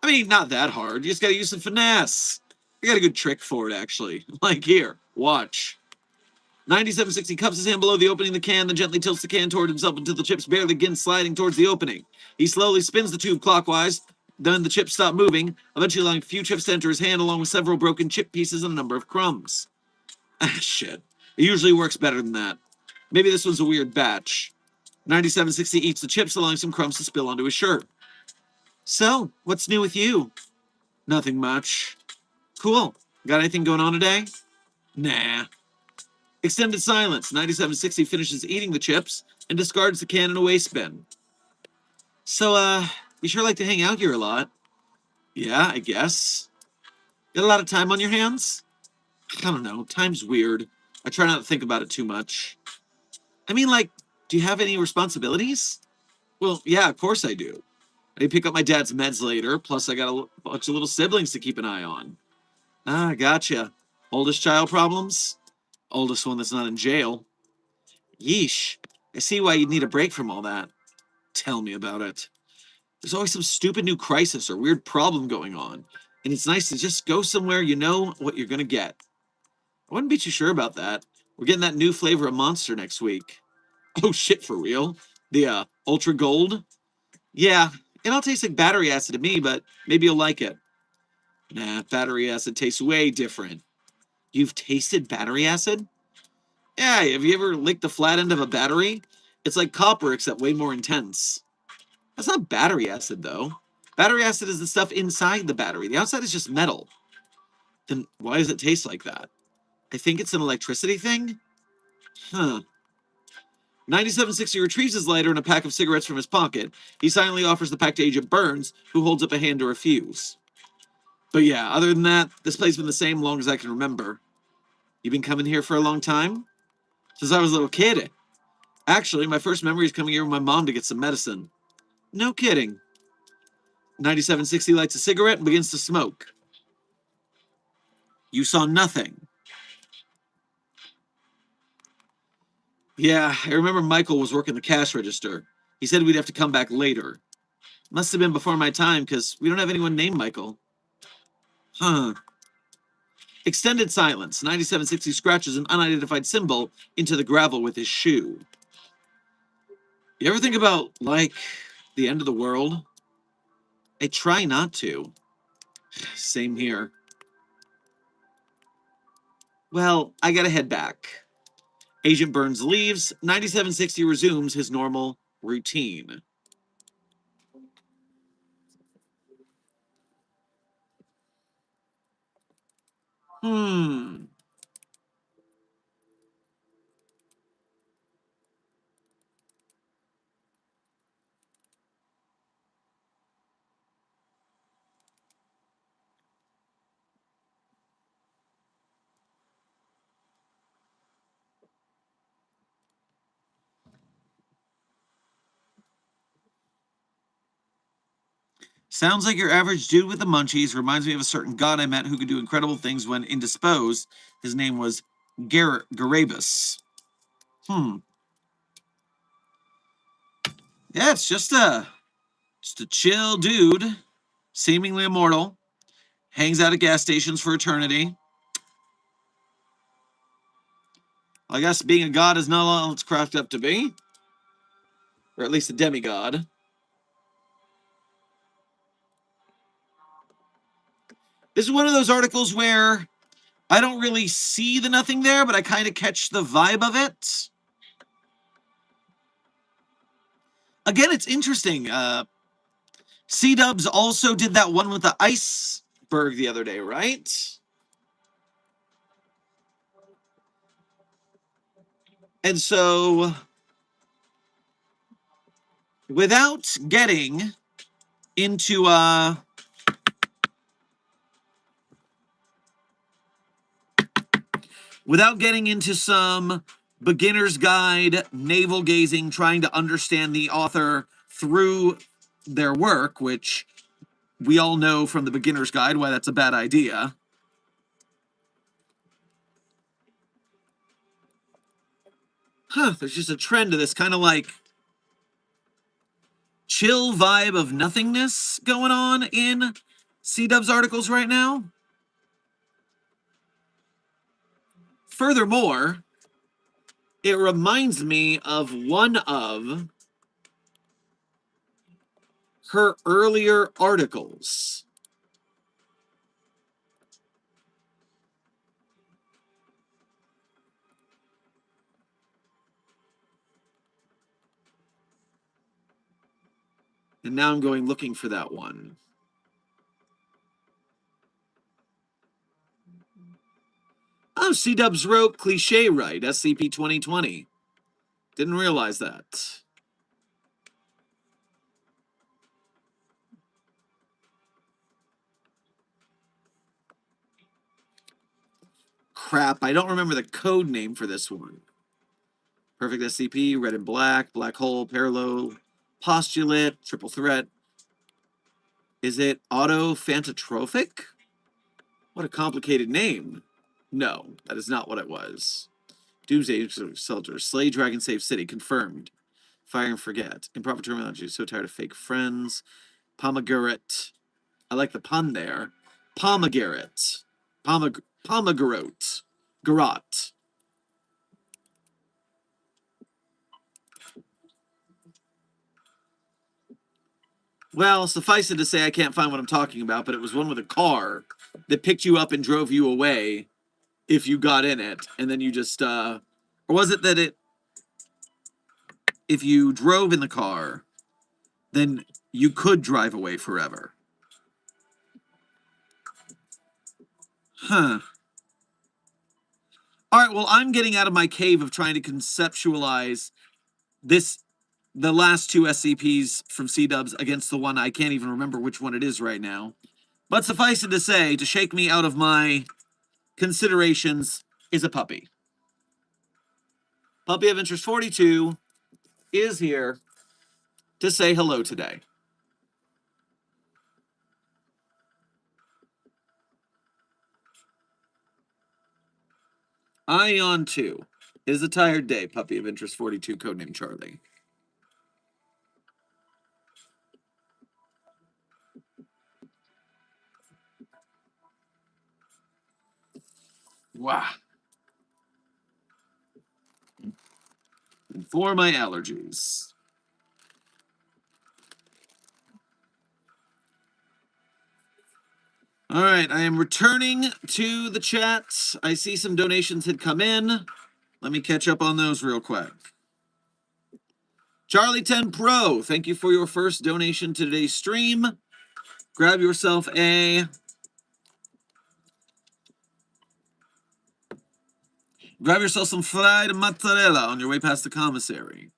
[SPEAKER 1] I mean, not that hard. You just gotta use some finesse. I got a good trick for it, actually. Like, here, watch. 9760 cups his hand below the opening of the can, then gently tilts the can toward himself until the chips barely begin sliding towards the opening. He slowly spins the tube clockwise, then the chips stop moving, eventually allowing a few chips to enter his hand along with several broken chip pieces and a number of crumbs. Ah, shit. It usually works better than that. Maybe this one's a weird batch. 9760 eats the chips, allowing some crumbs to spill onto his shirt. So, what's new with you? Nothing much. Cool. Got anything going on today? Nah. Extended silence. 9760 finishes eating the chips and discards the can in a waste bin. So, you sure like to hang out here a lot? Yeah, I guess. Got a lot of time on your hands? I don't know. Time's weird. I try not to think about it too much. I mean, like, do you have any responsibilities? Well, yeah, of course I do. I pick up my dad's meds later, plus I got a bunch of little siblings to keep an eye on. Ah, gotcha. Oldest child problems? Oldest one that's not in jail. Yeesh. I see why you'd need a break from all that. Tell me about it. There's always some stupid new crisis or weird problem going on, and it's nice to just go somewhere you know what you're gonna get. I wouldn't be too sure about that. We're getting that new flavor of Monster next week. Oh shit, for real? The Ultra Gold? Yeah, it all tastes like battery acid to me, but maybe you'll like it. Nah, battery acid tastes way different. You've tasted battery acid? Yeah, have you ever licked the flat end of a battery? It's like copper, except way more intense. That's not battery acid, though. Battery acid is the stuff inside the battery. The outside is just metal. Then why does it taste like that? I think it's an electricity thing? Huh. 9760 retrieves his lighter and a pack of cigarettes from his pocket. He silently offers the pack to Agent Burns, who holds up a hand to refuse. But yeah, other than that, this place has been the same long as I can remember. You been coming here for a long time? Since I was a little kid. Actually, my first memory is coming here with my mom to get some medicine. No kidding. 9760 lights a cigarette and begins to smoke. You saw nothing. Yeah, I remember Michael was working the cash register. He said we'd have to come back later. Must have been before my time, because we don't have anyone named Michael. Huh. Extended silence. 9760 scratches an unidentified symbol into the gravel with his shoe. You ever think about, like, the end of the world? I try not to. Same here. Well, I gotta head back. Agent Burns leaves. 9760 resumes his normal routine. Hmm. Sounds like your average dude with the munchies. Reminds me of a certain god I met who could do incredible things when indisposed. His name was Garabus. Hmm. Yeah, it's just a chill dude, seemingly immortal, hangs out at gas stations for eternity. I guess being a god is not all it's cracked up to be, or at least a demigod. This is one of those articles where I don't really see the nothing there, but I kind of catch the vibe of it. Again, it's interesting. C-Dubs also did that one with the iceberg the other day, right? And so, without getting into some beginner's guide navel gazing, trying to understand the author through their work, which we all know from the beginner's guide why that's a bad idea. There's just a trend to this kind of like chill vibe of nothingness going on in C-Dub's articles right now. Furthermore, it reminds me of one of her earlier articles. And now I'm going looking for that one. Oh, C-Dubs wrote Cliche Right, SCP 2020. Didn't realize that. Crap, I don't remember the code name for this one. Perfect SCP, Red and Black, Black Hole, Parallel, Postulate, Triple Threat. Is it Autophantotrophic? What a complicated name. No, that is not what it was. Doomsday Soldier, Slay Dragon Save City, confirmed. Fire and Forget. Improper terminology, so tired of fake friends. Pomegranate. I like the pun there. Pomegranate. Pomegranate. Garot. Well, suffice it to say, I can't find what I'm talking about, but it was one with a car that picked you up and drove you away if you got in it, and then you just, or was it that if you drove in the car, then you could drive away forever? Huh. All right, well, I'm getting out of my cave of trying to conceptualize the last two SCPs from C-Dubs against the one I can't even remember which one it is right now. But suffice it to say, to shake me out of my considerations is a puppy. Puppy of Interest 42 is here to say hello today. Ion 2. It is a tired day, Puppy of Interest 42, codename Charlie. Wow. And for my allergies. All right, I am returning to the chat. I see some donations had come in. Let me catch up on those real quick. Charlie 10 Pro, thank you for your first donation to today's stream. Grab yourself some fried mozzarella on your way past the commissary.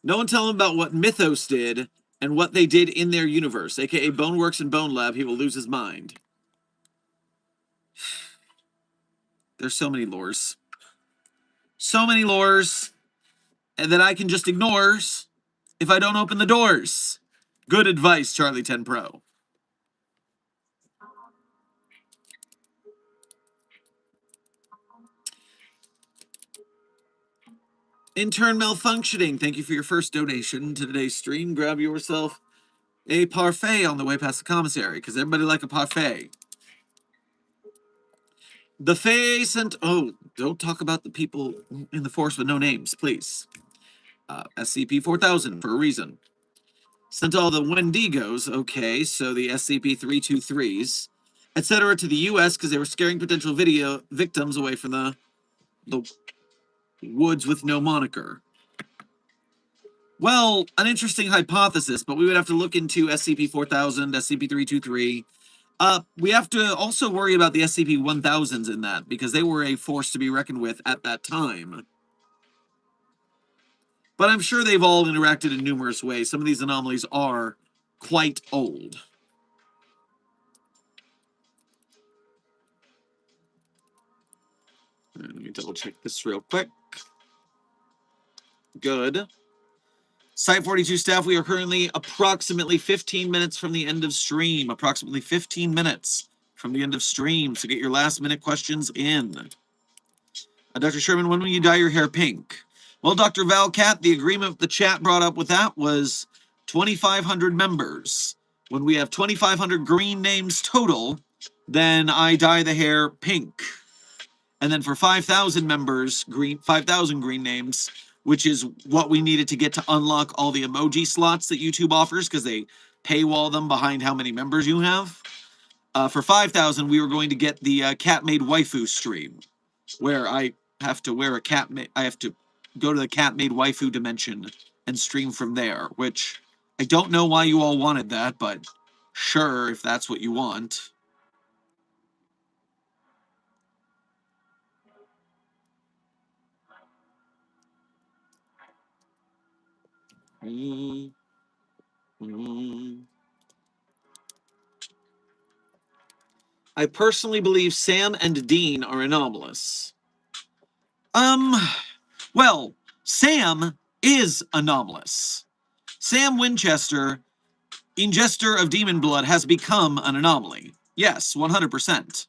[SPEAKER 1] No one tell him about what Mythos did and what they did in their universe, aka Boneworks and Bone Lab. He will lose his mind. There's so many lores. So many lores that I can just ignore if I don't open the doors. Good advice, Charlie 10 Pro. Intern malfunctioning. Thank you for your first donation to today's stream. Grab yourself a parfait on the way past the commissary, because everybody like a parfait. The Fae sent... Oh, don't talk about the people in the force with no names, please. SCP-4000 for a reason. Sent all the Wendigos, okay, so the SCP-323s, etc. to the U.S. because they were scaring potential victims away from the woods with no moniker. Well, an interesting hypothesis, but we would have to look into SCP-4000, SCP-323. We have to also worry about the SCP-1000s in that, because they were a force to be reckoned with at that time. But I'm sure they've all interacted in numerous ways. Some of these anomalies are quite old. Let me double check this real quick. Good. Site 42 staff, we are currently approximately 15 minutes from the end of stream. Approximately 15 minutes from the end of stream. So get your last minute questions in. Dr. Sherman, when will you dye your hair pink? Well, Dr. Valcat, the agreement the chat brought up with that was 2,500 members. When we have 2,500 green names total, then I dye the hair pink. And then for 5,000 members, 5,000 green names, which is what we needed to get to unlock all the emoji slots that YouTube offers, because they paywall them behind how many members you have. For 5,000, we were going to get the cat-made waifu stream, where I have to wear I have to go to the cat-made waifu dimension and stream from there, which I don't know why you all wanted that, but sure, if that's what you want. I personally believe Sam and Dean are anomalous. Well, Sam is anomalous. Sam Winchester, ingester of demon blood, has become an anomaly. Yes, 100%.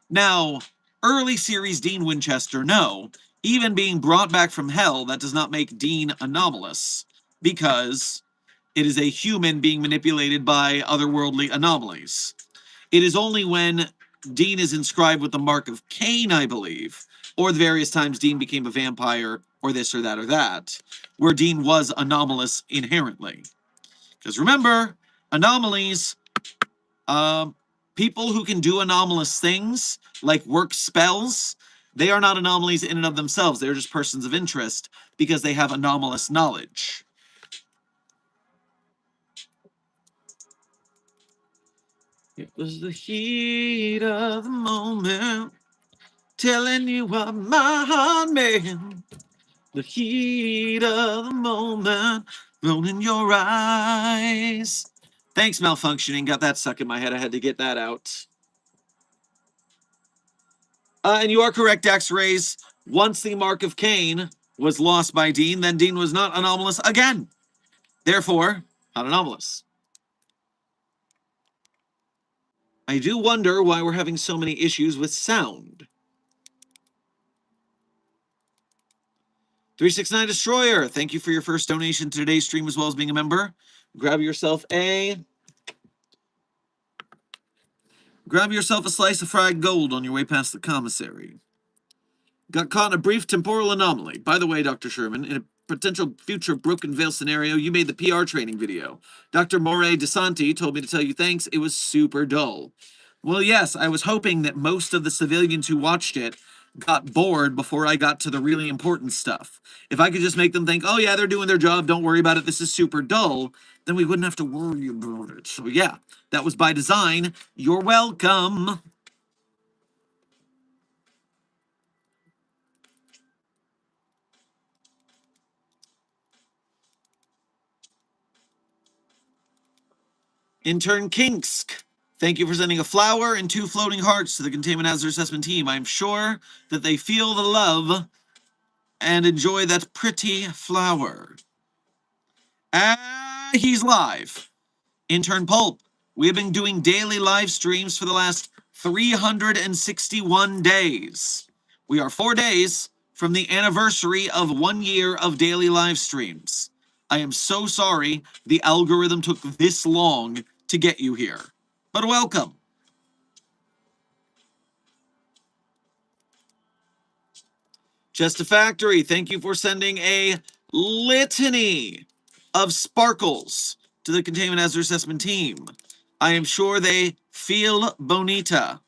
[SPEAKER 1] Now, early series Dean Winchester, no. Even being brought back from hell, that does not make Dean anomalous, because it is a human being manipulated by otherworldly anomalies. It is only when Dean is inscribed with the mark of Cain, I believe, or the various times Dean became a vampire, or this or that, where Dean was anomalous inherently. Because remember, anomalies, people who can do anomalous things, like work spells, they are not anomalies in and of themselves. They're just persons of interest because they have anomalous knowledge. It was the heat of the moment, telling you what my heart meant. The heat of the moment, blown in your eyes. Thanks, malfunctioning. Got that stuck in my head. I had to get that out. And you are correct, Dax Rays. Once the mark of Cain was lost by Dean, then Dean was not anomalous again. Therefore, not anomalous. I do wonder why we're having so many issues with sound. 369 Destroyer, thank you for your first donation to today's stream, as well as being a member. Grab yourself a slice of fried gold on your way past the commissary. Got caught in a brief temporal anomaly. By the way, Dr. Sherman, in a potential future broken veil scenario, you made the PR training video. Dr. Moray DeSanti told me to tell you thanks. It was super dull. Well, yes, I was hoping that most of the civilians who watched it got bored before I got to the really important stuff. If I could just make them think, oh, yeah, they're doing their job, don't worry about it, this is super dull, then we wouldn't have to worry about it. So, yeah, that was by design. You're welcome. Intern Kinksk, thank you for sending a flower and 2 floating hearts to the Containment Hazard Assessment team. I'm sure that they feel the love and enjoy that pretty flower. He's live. Intern Pulp, we have been doing daily live streams for the last 361 days. We are 4 days from the anniversary of 1 year of daily live streams. I am so sorry the algorithm took this long to get you here, but welcome. Just a Factory, thank you for sending a litany of sparkles to the Containment Hazard Assessment team. I am sure they feel bonita.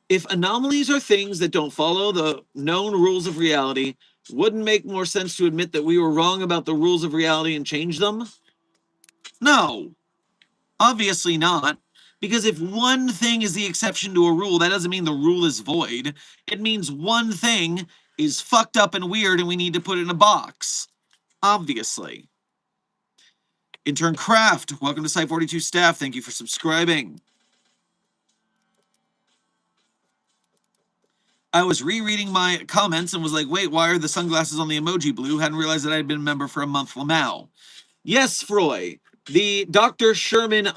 [SPEAKER 1] If anomalies are things that don't follow the known rules of reality, wouldn't make more sense to admit that we were wrong about the rules of reality and change them? No, obviously not. Because if one thing is the exception to a rule, that doesn't mean the rule is void. It means one thing is fucked up and weird and we need to put it in a box. Obviously. Intern Craft, welcome to Site 42 staff. Thank you for subscribing. I was rereading my comments and was like, wait, why are the sunglasses on the emoji blue? Hadn't realized that I had been a member for a month. Lamau. Yes, Froy. The Dr. Sherman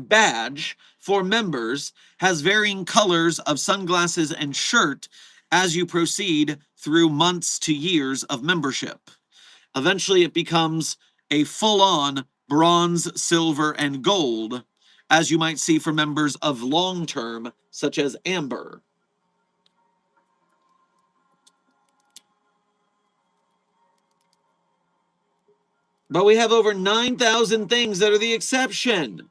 [SPEAKER 1] badge for members has varying colors of sunglasses and shirt as you proceed through months to years of membership. Eventually, it becomes a full-on bronze, silver, and gold, as you might see for members of long-term, such as Amber. But we have over 9,000 things that are the exception.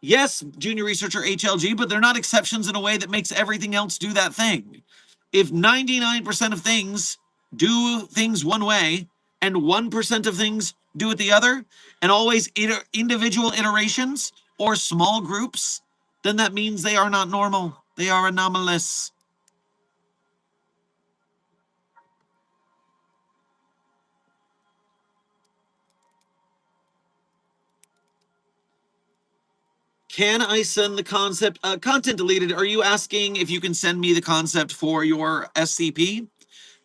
[SPEAKER 1] Yes, junior researcher HLG, but they're not exceptions in a way that makes everything else do that thing. If 99% of things do things one way and 1% of things do it the other, and always individual iterations or small groups, then that means they are not normal. They are anomalous. Can I send the concept? Content deleted. Are you asking if you can send me the concept for your SCP?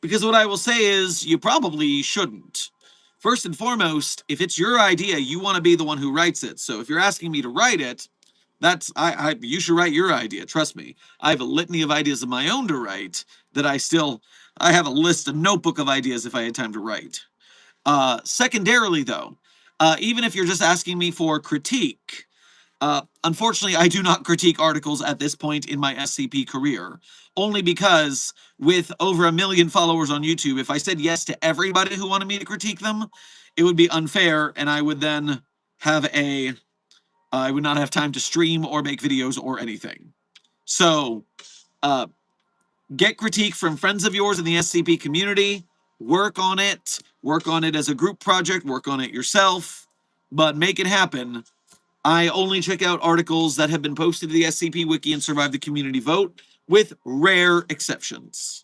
[SPEAKER 1] Because what I will say is you probably shouldn't. First and foremost, if it's your idea, you want to be the one who writes it. So if you're asking me to write it, that's you should write your idea. Trust me. I have a litany of ideas of my own to write that I have a list, a notebook of ideas if I had time to write. Secondarily, though, even if you're just asking me for critique, unfortunately, I do not critique articles at this point in my SCP career, only because with over 1 million followers on YouTube, if I said yes to everybody who wanted me to critique them, it would be unfair, and I would then I would not have time to stream or make videos or anything. So, uh, get critique from friends of yours in the SCP community, work on it as a group project, work on it yourself, but make it happen. I only check out articles that have been posted to the SCP Wiki and survived the community vote, with rare exceptions.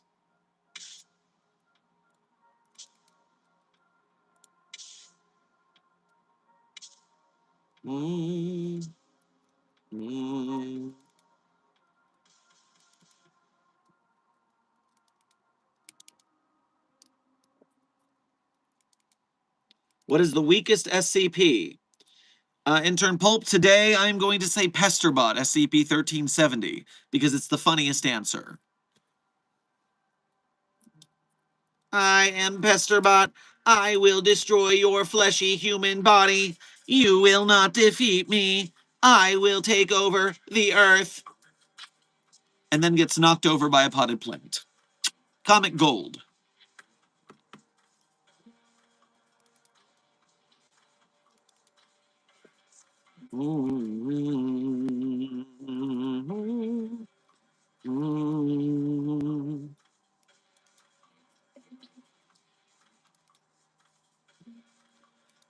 [SPEAKER 1] Mm, mm. What is the weakest SCP? Intern Pulp, today I'm going to say Pesterbot, SCP-1370, because it's the funniest answer. I am Pesterbot. I will destroy your fleshy human body. You will not defeat me. I will take over the Earth. And then gets knocked over by a potted plant. Comic Gold.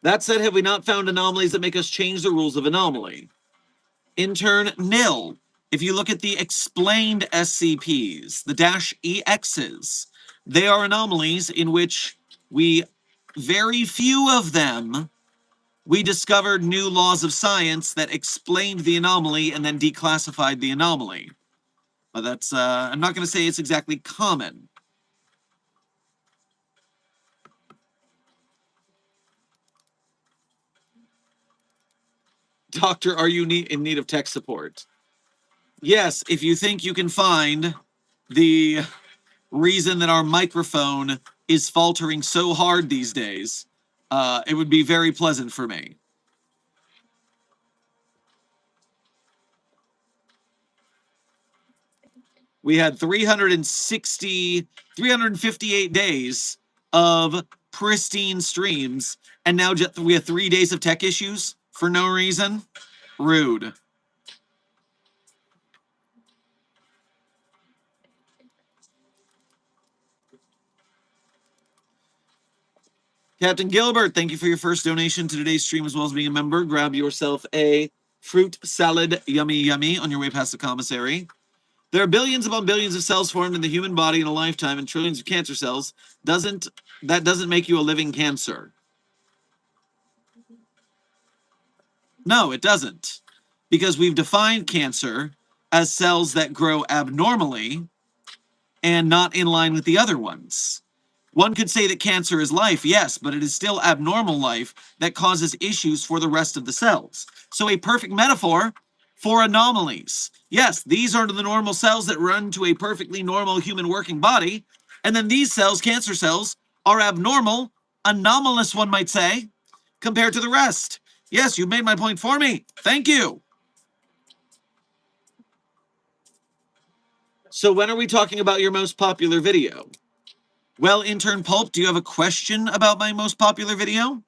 [SPEAKER 1] That said, have we not found anomalies that make us change the rules of anomaly? Intern nil. If you look at the explained SCPs, the -EXs, they are anomalies in which very few of them, we discovered new laws of science that explained the anomaly and then declassified the anomaly. But that's, I'm not going to say it's exactly common. Doctor, are you in need of tech support? Yes, if you think you can find the reason that our microphone is faltering so hard these days, it would be very pleasant for me. We had 358 days of pristine streams, and now we have 3 days of tech issues for no reason. Rude. Captain Gilbert, thank you for your first donation to today's stream, as well as being a member. Grab yourself a fruit salad, yummy, yummy, on your way past the commissary. There are billions upon billions of cells formed in the human body in a lifetime, and trillions of cancer cells. That doesn't make you a living cancer. No, it doesn't. Because we've defined cancer as cells that grow abnormally and not in line with the other ones. One could say that cancer is life, yes, but it is still abnormal life that causes issues for the rest of the cells. So a perfect metaphor for anomalies. Yes, these are the normal cells that run to a perfectly normal human working body, and then these cells, cancer cells, are abnormal, anomalous, one might say, compared to the rest. Yes, you made my point for me. Thank you. So when are we talking about your most popular video? Well, Intern Pulp, do you have a question about my most popular video?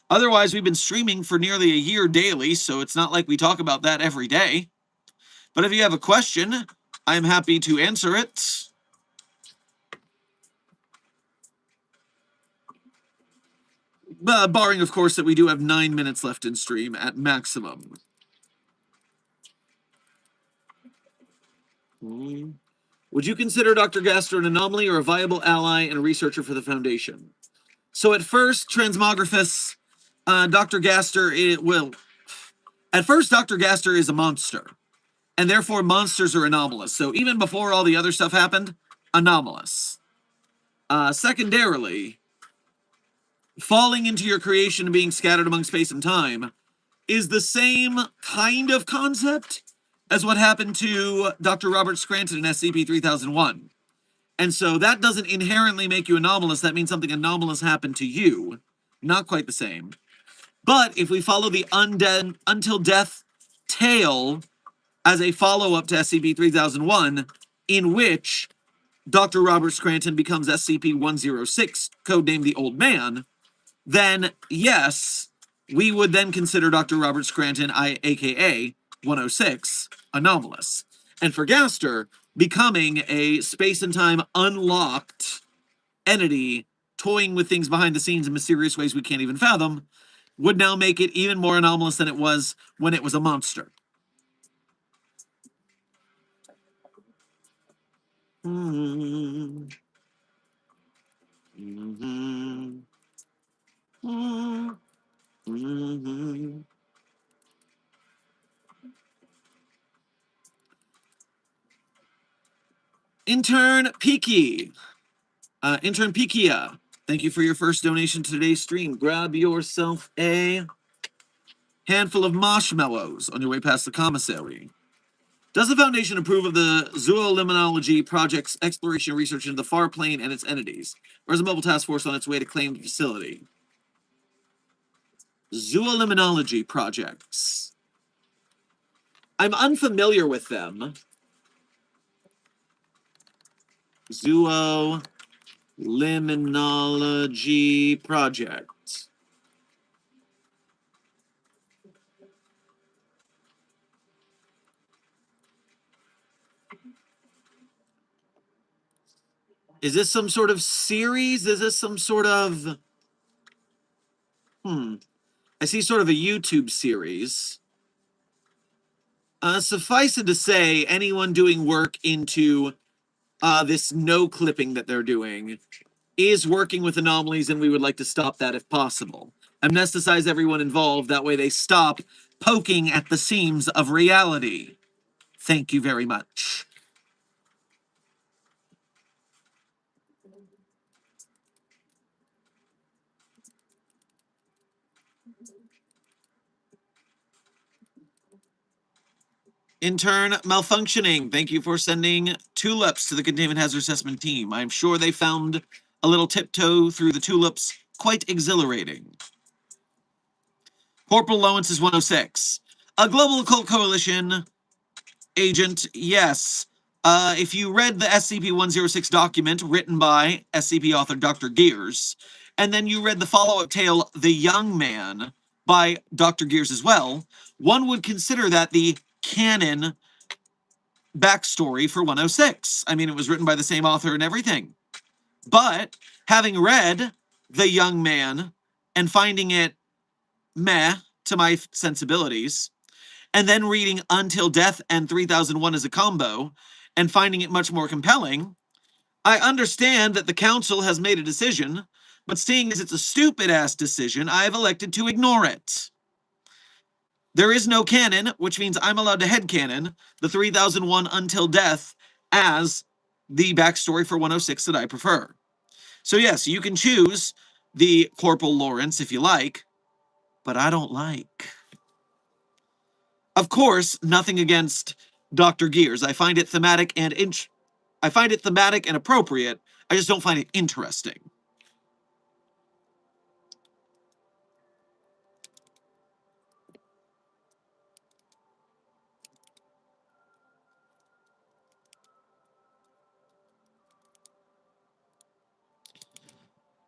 [SPEAKER 1] Otherwise, we've been streaming for nearly a year daily, so it's not like we talk about that every day. But if you have a question, I'm happy to answer it. Barring, of course, that we do have 9 minutes left in stream at maximum. Would you consider Dr. Gaster an anomaly or a viable ally and a researcher for the Foundation? So at first, Transmographus, Dr. Gaster, at first, Dr. Gaster is a monster, and therefore monsters are anomalous. So even before all the other stuff happened, anomalous. Secondarily, falling into your creation and being scattered among space and time is the same kind of concept as what happened to Dr. Robert Scranton in SCP-3001. And so that doesn't inherently make you anomalous. That means something anomalous happened to you. Not quite the same. But if we follow the Until Death tale as a follow-up to SCP-3001, in which Dr. Robert Scranton becomes SCP-106, codenamed the Old Man, then yes, we would then consider Dr. Robert Scranton, aka 106, anomalous. And for Gaster, becoming a space and time unlocked entity, toying with things behind the scenes in mysterious ways we can't even fathom, would now make it even more anomalous than it was when it was a monster. Intern Peaky. Intern Pikia, thank you for your first donation to today's stream. Grab yourself a Handful of marshmallows on your way past the commissary. Does the Foundation approve of the Zooliminology Project's exploration and research into the far plane and its entities? Or is a mobile task force on its way to claim the facility? Zooliminology Projects. I'm unfamiliar with them. Zooliminology Project. Is this some sort of series? Is this some sort of... I see sort of a YouTube series. Suffice it to say, anyone doing work into this no clipping that they're doing is working with anomalies, and we would like to stop that if possible. Amnesticize everyone involved, that way they stop poking at the seams of reality. Thank you very much. Intern malfunctioning. Thank you for sending tulips to the containment hazard assessment team. I'm sure they found a little tiptoe through the tulips quite exhilarating. Corporal Lowence is 106. A global occult coalition agent, yes. If you read the SCP-106 document written by SCP author Dr. Gears, and then you read the follow-up tale, The Young Man, by Dr. Gears as well, one would consider that the canon backstory for 106. I mean, it was written by the same author and everything. But having read The Young Man and finding it meh to my sensibilities, and then reading Until Death and 3001 as a combo and finding it much more compelling, I understand that the council has made a decision, but seeing as it's a stupid-ass decision, I have elected to ignore it. There is no canon, which means I'm allowed to headcanon the 3001 Until Death as the backstory for 106 that I prefer. So yes, you can choose the Corporal Lawrence if you like, but I don't like. Of course, nothing against Dr. Gears. I find it thematic and appropriate. I just don't find it interesting.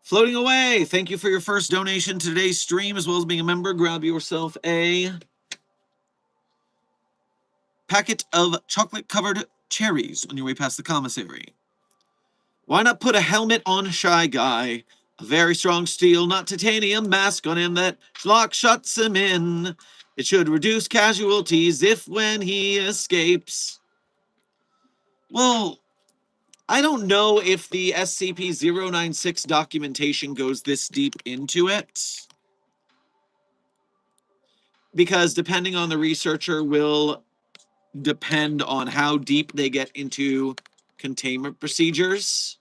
[SPEAKER 1] Floating away. Thank you for your first donation to today's stream, as well as being a member. Grab yourself a packet of chocolate-covered cherries on your way past the commissary. Why not put a helmet on Shy Guy? A very strong steel, not titanium, mask on him that Schlock shuts him in. It should reduce casualties if when he escapes. Well, I don't know if the SCP-096 documentation goes this deep into it, because depending on the researcher will depend on how deep they get into containment procedures.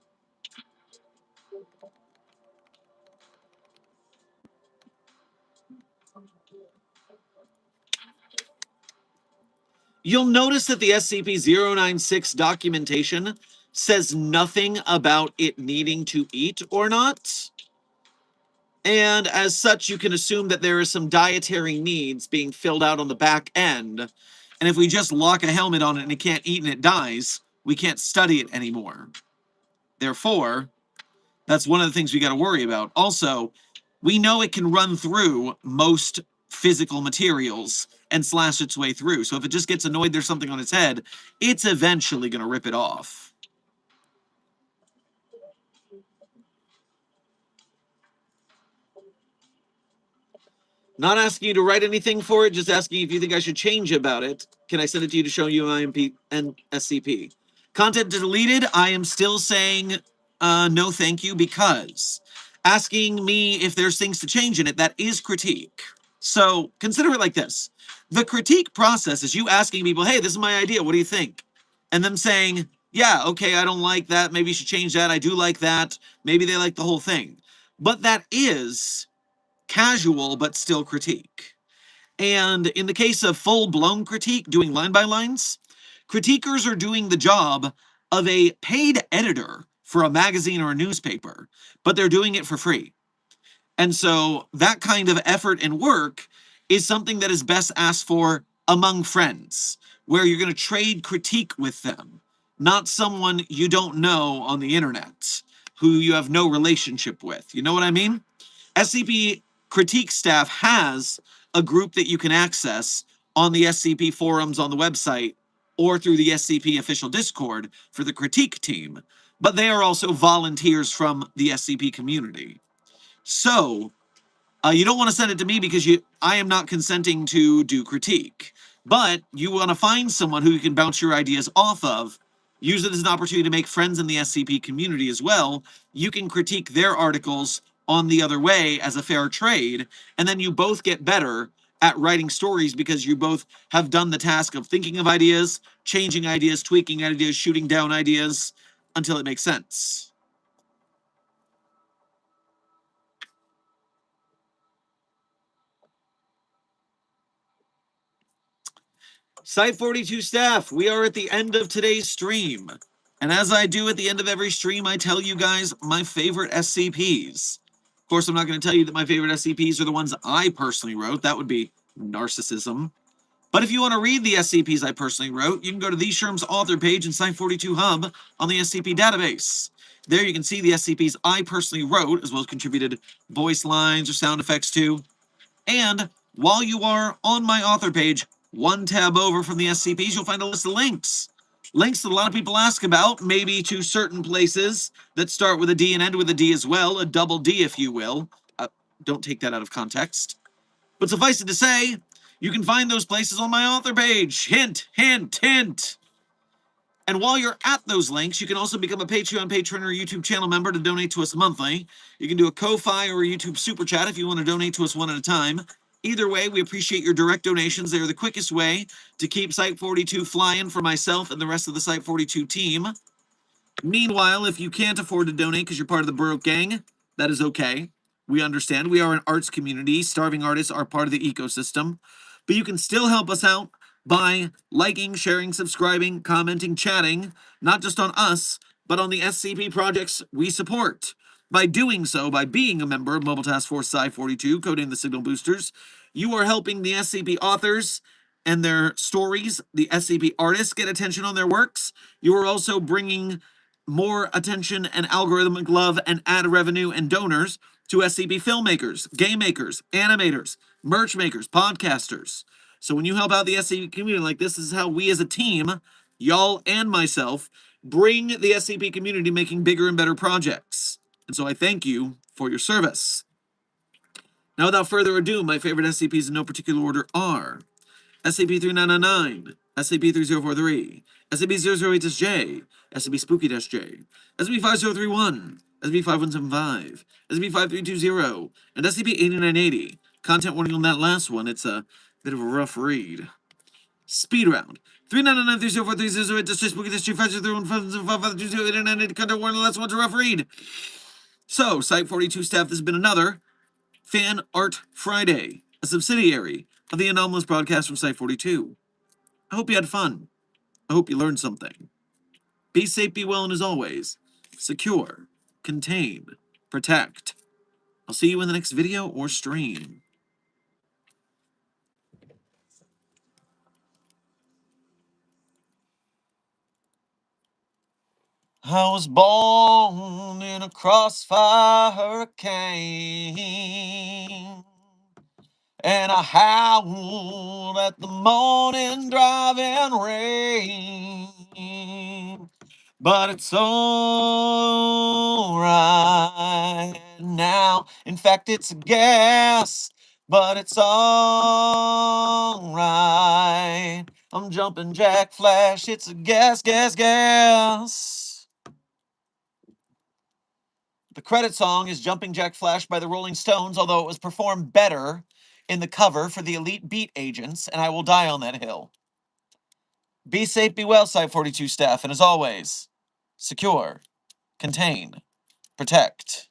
[SPEAKER 1] You'll notice that the SCP-096 documentation says nothing about it needing to eat or not. And as such, you can assume that there are some dietary needs being filled out on the back end. And if we just lock a helmet on it and it can't eat and it dies, we can't study it anymore. Therefore, that's one of the things we got to worry about. Also, we know it can run through most physical materials and slash its way through. So if it just gets annoyed there's something on its head, it's eventually going to rip it off. Not asking you to write anything for it, just asking if you think I should change about it. Can I send it to you to show you IMP and SCP? Content deleted, I am still saying no thank you, because asking me if there's things to change in it, that is critique. So consider it like this. The critique process is you asking people, hey, this is my idea, what do you think? And them saying, yeah, okay, I don't like that, maybe you should change that, I do like that, maybe they like the whole thing. But that is casual, but still critique. And in the case of full-blown critique, doing line by lines, critiquers are doing the job of a paid editor for a magazine or a newspaper, but they're doing it for free. And so that kind of effort and work is something that is best asked for among friends, where you're going to trade critique with them, not someone you don't know on the internet who you have no relationship with. You know what I mean? SCP critique staff has a group that you can access on the SCP forums on the website or through the SCP official Discord for the critique team, but they are also volunteers from the SCP community. So, you don't want to send it to me because I am not consenting to do critique. But you want to find someone who you can bounce your ideas off of. Use it as an opportunity to make friends in the SCP community as well. You can critique their articles on the other way as a fair trade, and then you both get better at writing stories because you both have done the task of thinking of ideas, changing ideas, tweaking ideas, shooting down ideas until it makes sense. Site 42 staff, we are at the end of today's stream. And as I do at the end of every stream, I tell you guys my favorite SCPs. Of course, I'm not going to tell you that my favorite SCPs are the ones I personally wrote. That would be narcissism. But if you want to read the SCPs I personally wrote, you can go to the Sherm's author page in Site 42 Hub on the SCP database. There you can see the SCPs I personally wrote, as well as contributed voice lines or sound effects to. And while you are on my author page, one tab over from the SCPs, you'll find a list of links. Links that a lot of people ask about, maybe to certain places that start with a D and end with a D as well, a double D, if you will. Don't take that out of context. But suffice it to say, you can find those places on my author page. Hint, hint, hint. And while you're at those links, you can also become a Patreon patron or YouTube channel member to donate to us monthly. You can do a Ko-Fi or a YouTube Super Chat if you want to donate to us one at a time. Either way, we appreciate your direct donations. They are the quickest way to keep Site 42 flying for myself and the rest of the Site 42 team. Meanwhile, if you can't afford to donate because you're part of the Broke Gang, that is okay. We understand. We are an arts community. Starving artists are part of the ecosystem. But you can still help us out by liking, sharing, subscribing, commenting, chatting, not just on us, but on the SCP projects we support. By doing so, by being a member of Mobile Task Force Psi-42, coding the Signal Boosters, you are helping the SCP authors and their stories, the SCP artists get attention on their works. You are also bringing more attention and algorithmic love and ad revenue and donors to SCP filmmakers, game makers, animators, merch makers, podcasters. So when you help out the SCP community like this is how we as a team, y'all and myself, bring the SCP community making bigger and better projects. And so I thank you for your service. Now, without further ado, my favorite SCPs in no particular order are SCP-3999, SCP-3043, SCP-008-J, SCP-Spooky-J, SCP-5031, SCP-5175, SCP-5320, and SCP-8980. Content warning on that last one, it's a bit of a rough read. Speed round. 3999-3043-008, Spooky-J, 5031, content warning, the last one's a rough read. So, Site 42 staff, this has been another Fan Art Friday, a subsidiary of the Anomalous broadcast from Site 42. I hope you had fun. I hope you learned something. Be safe, be well, and as always, secure, contain, protect. I'll see you in the next video or stream. I was born in a crossfire hurricane, and I howled at the morning driving rain. But it's alright now. In fact, it's a gas, but it's alright. I'm jumping Jack Flash. It's a gas, gas, gas. The credit song is Jumping Jack Flash by the Rolling Stones, although it was performed better in the cover for the Elite Beat Agents, and I will die on that hill. Be safe, be well, Site 42 staff, and as always, secure, contain, protect.